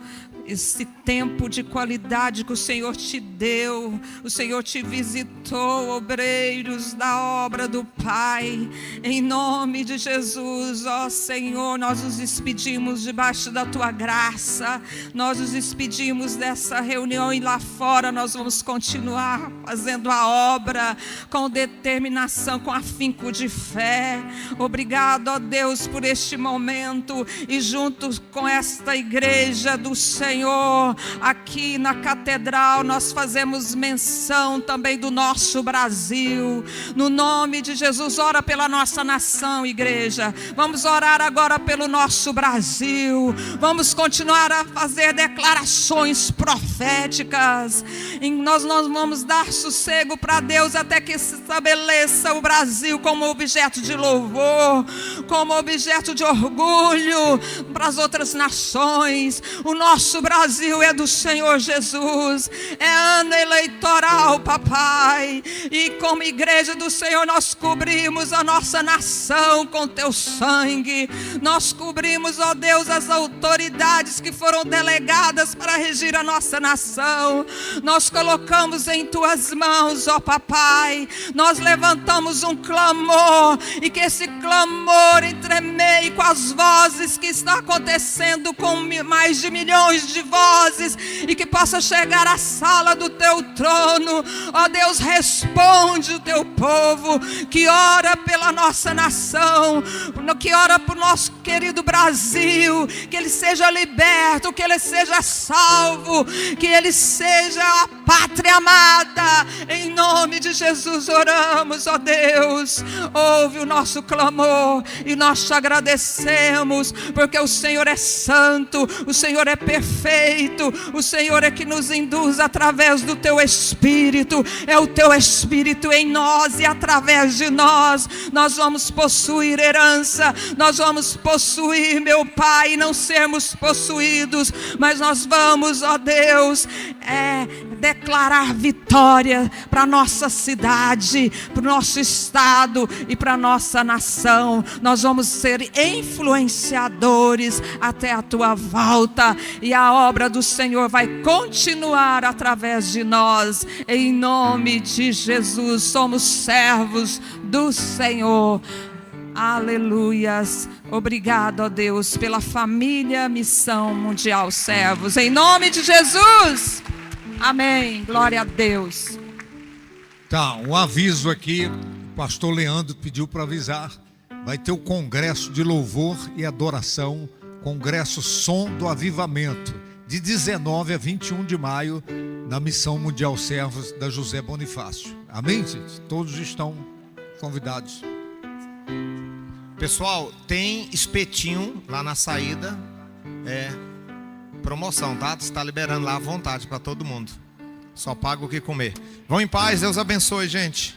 esse tempo de qualidade que o Senhor te deu. O Senhor te visitou, obreiros da obra do Pai. Em nome de Jesus, ó Senhor, nós nos despedimos debaixo da Tua graça. Nós nos despedimos dessa reunião e lá fora nós vamos continuar fazendo a obra com determinação, com afinco de fé. Obrigado, ó Deus, por este momento e junto com esta igreja do Senhor, Senhor, aqui na catedral nós fazemos menção também do nosso Brasil. No nome de Jesus, ora pela nossa nação, igreja. Vamos orar agora pelo nosso Brasil. Vamos continuar a fazer declarações proféticas. E nós vamos dar sossego para Deus até que se estabeleça o Brasil como objeto de louvor, como objeto de orgulho para as outras nações. O nosso Brasil é do Senhor Jesus. É ano eleitoral, papai. E como igreja do Senhor, nós cobrimos a nossa nação com teu sangue. Nós cobrimos, ó Deus, as autoridades que foram delegadas para regir a nossa nação. Nós colocamos em tuas mãos, ó papai. Nós levantamos um clamor, e que esse clamor entremeie com as vozes que está acontecendo, com mais de milhões de vozes, e que possa chegar à sala do teu trono. Ó Deus, responde o teu povo que ora pela nossa nação, que ora por nosso querido Brasil, que ele seja liberto, que ele seja salvo, que ele seja a pátria amada. Em nome de Jesus oramos, ó Deus. Ouve o nosso clamor e nós te agradecemos, porque o Senhor é santo, o Senhor é perfeito, o Senhor é que nos induz através do teu Espírito. É o teu Espírito em nós e através de nós. Nós vamos possuir herança, nós vamos possuir, meu Pai, não sermos possuídos, mas nós vamos, ó Deus, declarar vitória para a nossa cidade, para o nosso estado e para a nossa nação. Nós vamos ser influenciadores até a tua volta, e a obra do Senhor vai continuar através de nós. Em nome de Jesus, somos servos do Senhor. Aleluias. Obrigado, ó Deus, pela família Missão Mundial Servos. Em nome de Jesus. Amém. Glória a Deus. Tá, um aviso aqui. O pastor Leandro pediu para avisar. Vai ter o congresso de louvor e adoração, congresso Som do Avivamento, de 19 a 21 de maio, na Missão Mundial Servos da José Bonifácio. Amém, gente? Todos estão convidados. Pessoal, tem espetinho lá na saída. Promoção, tá? Está liberando lá à vontade para todo mundo. Só paga o que comer. Vão em paz, Deus abençoe, gente.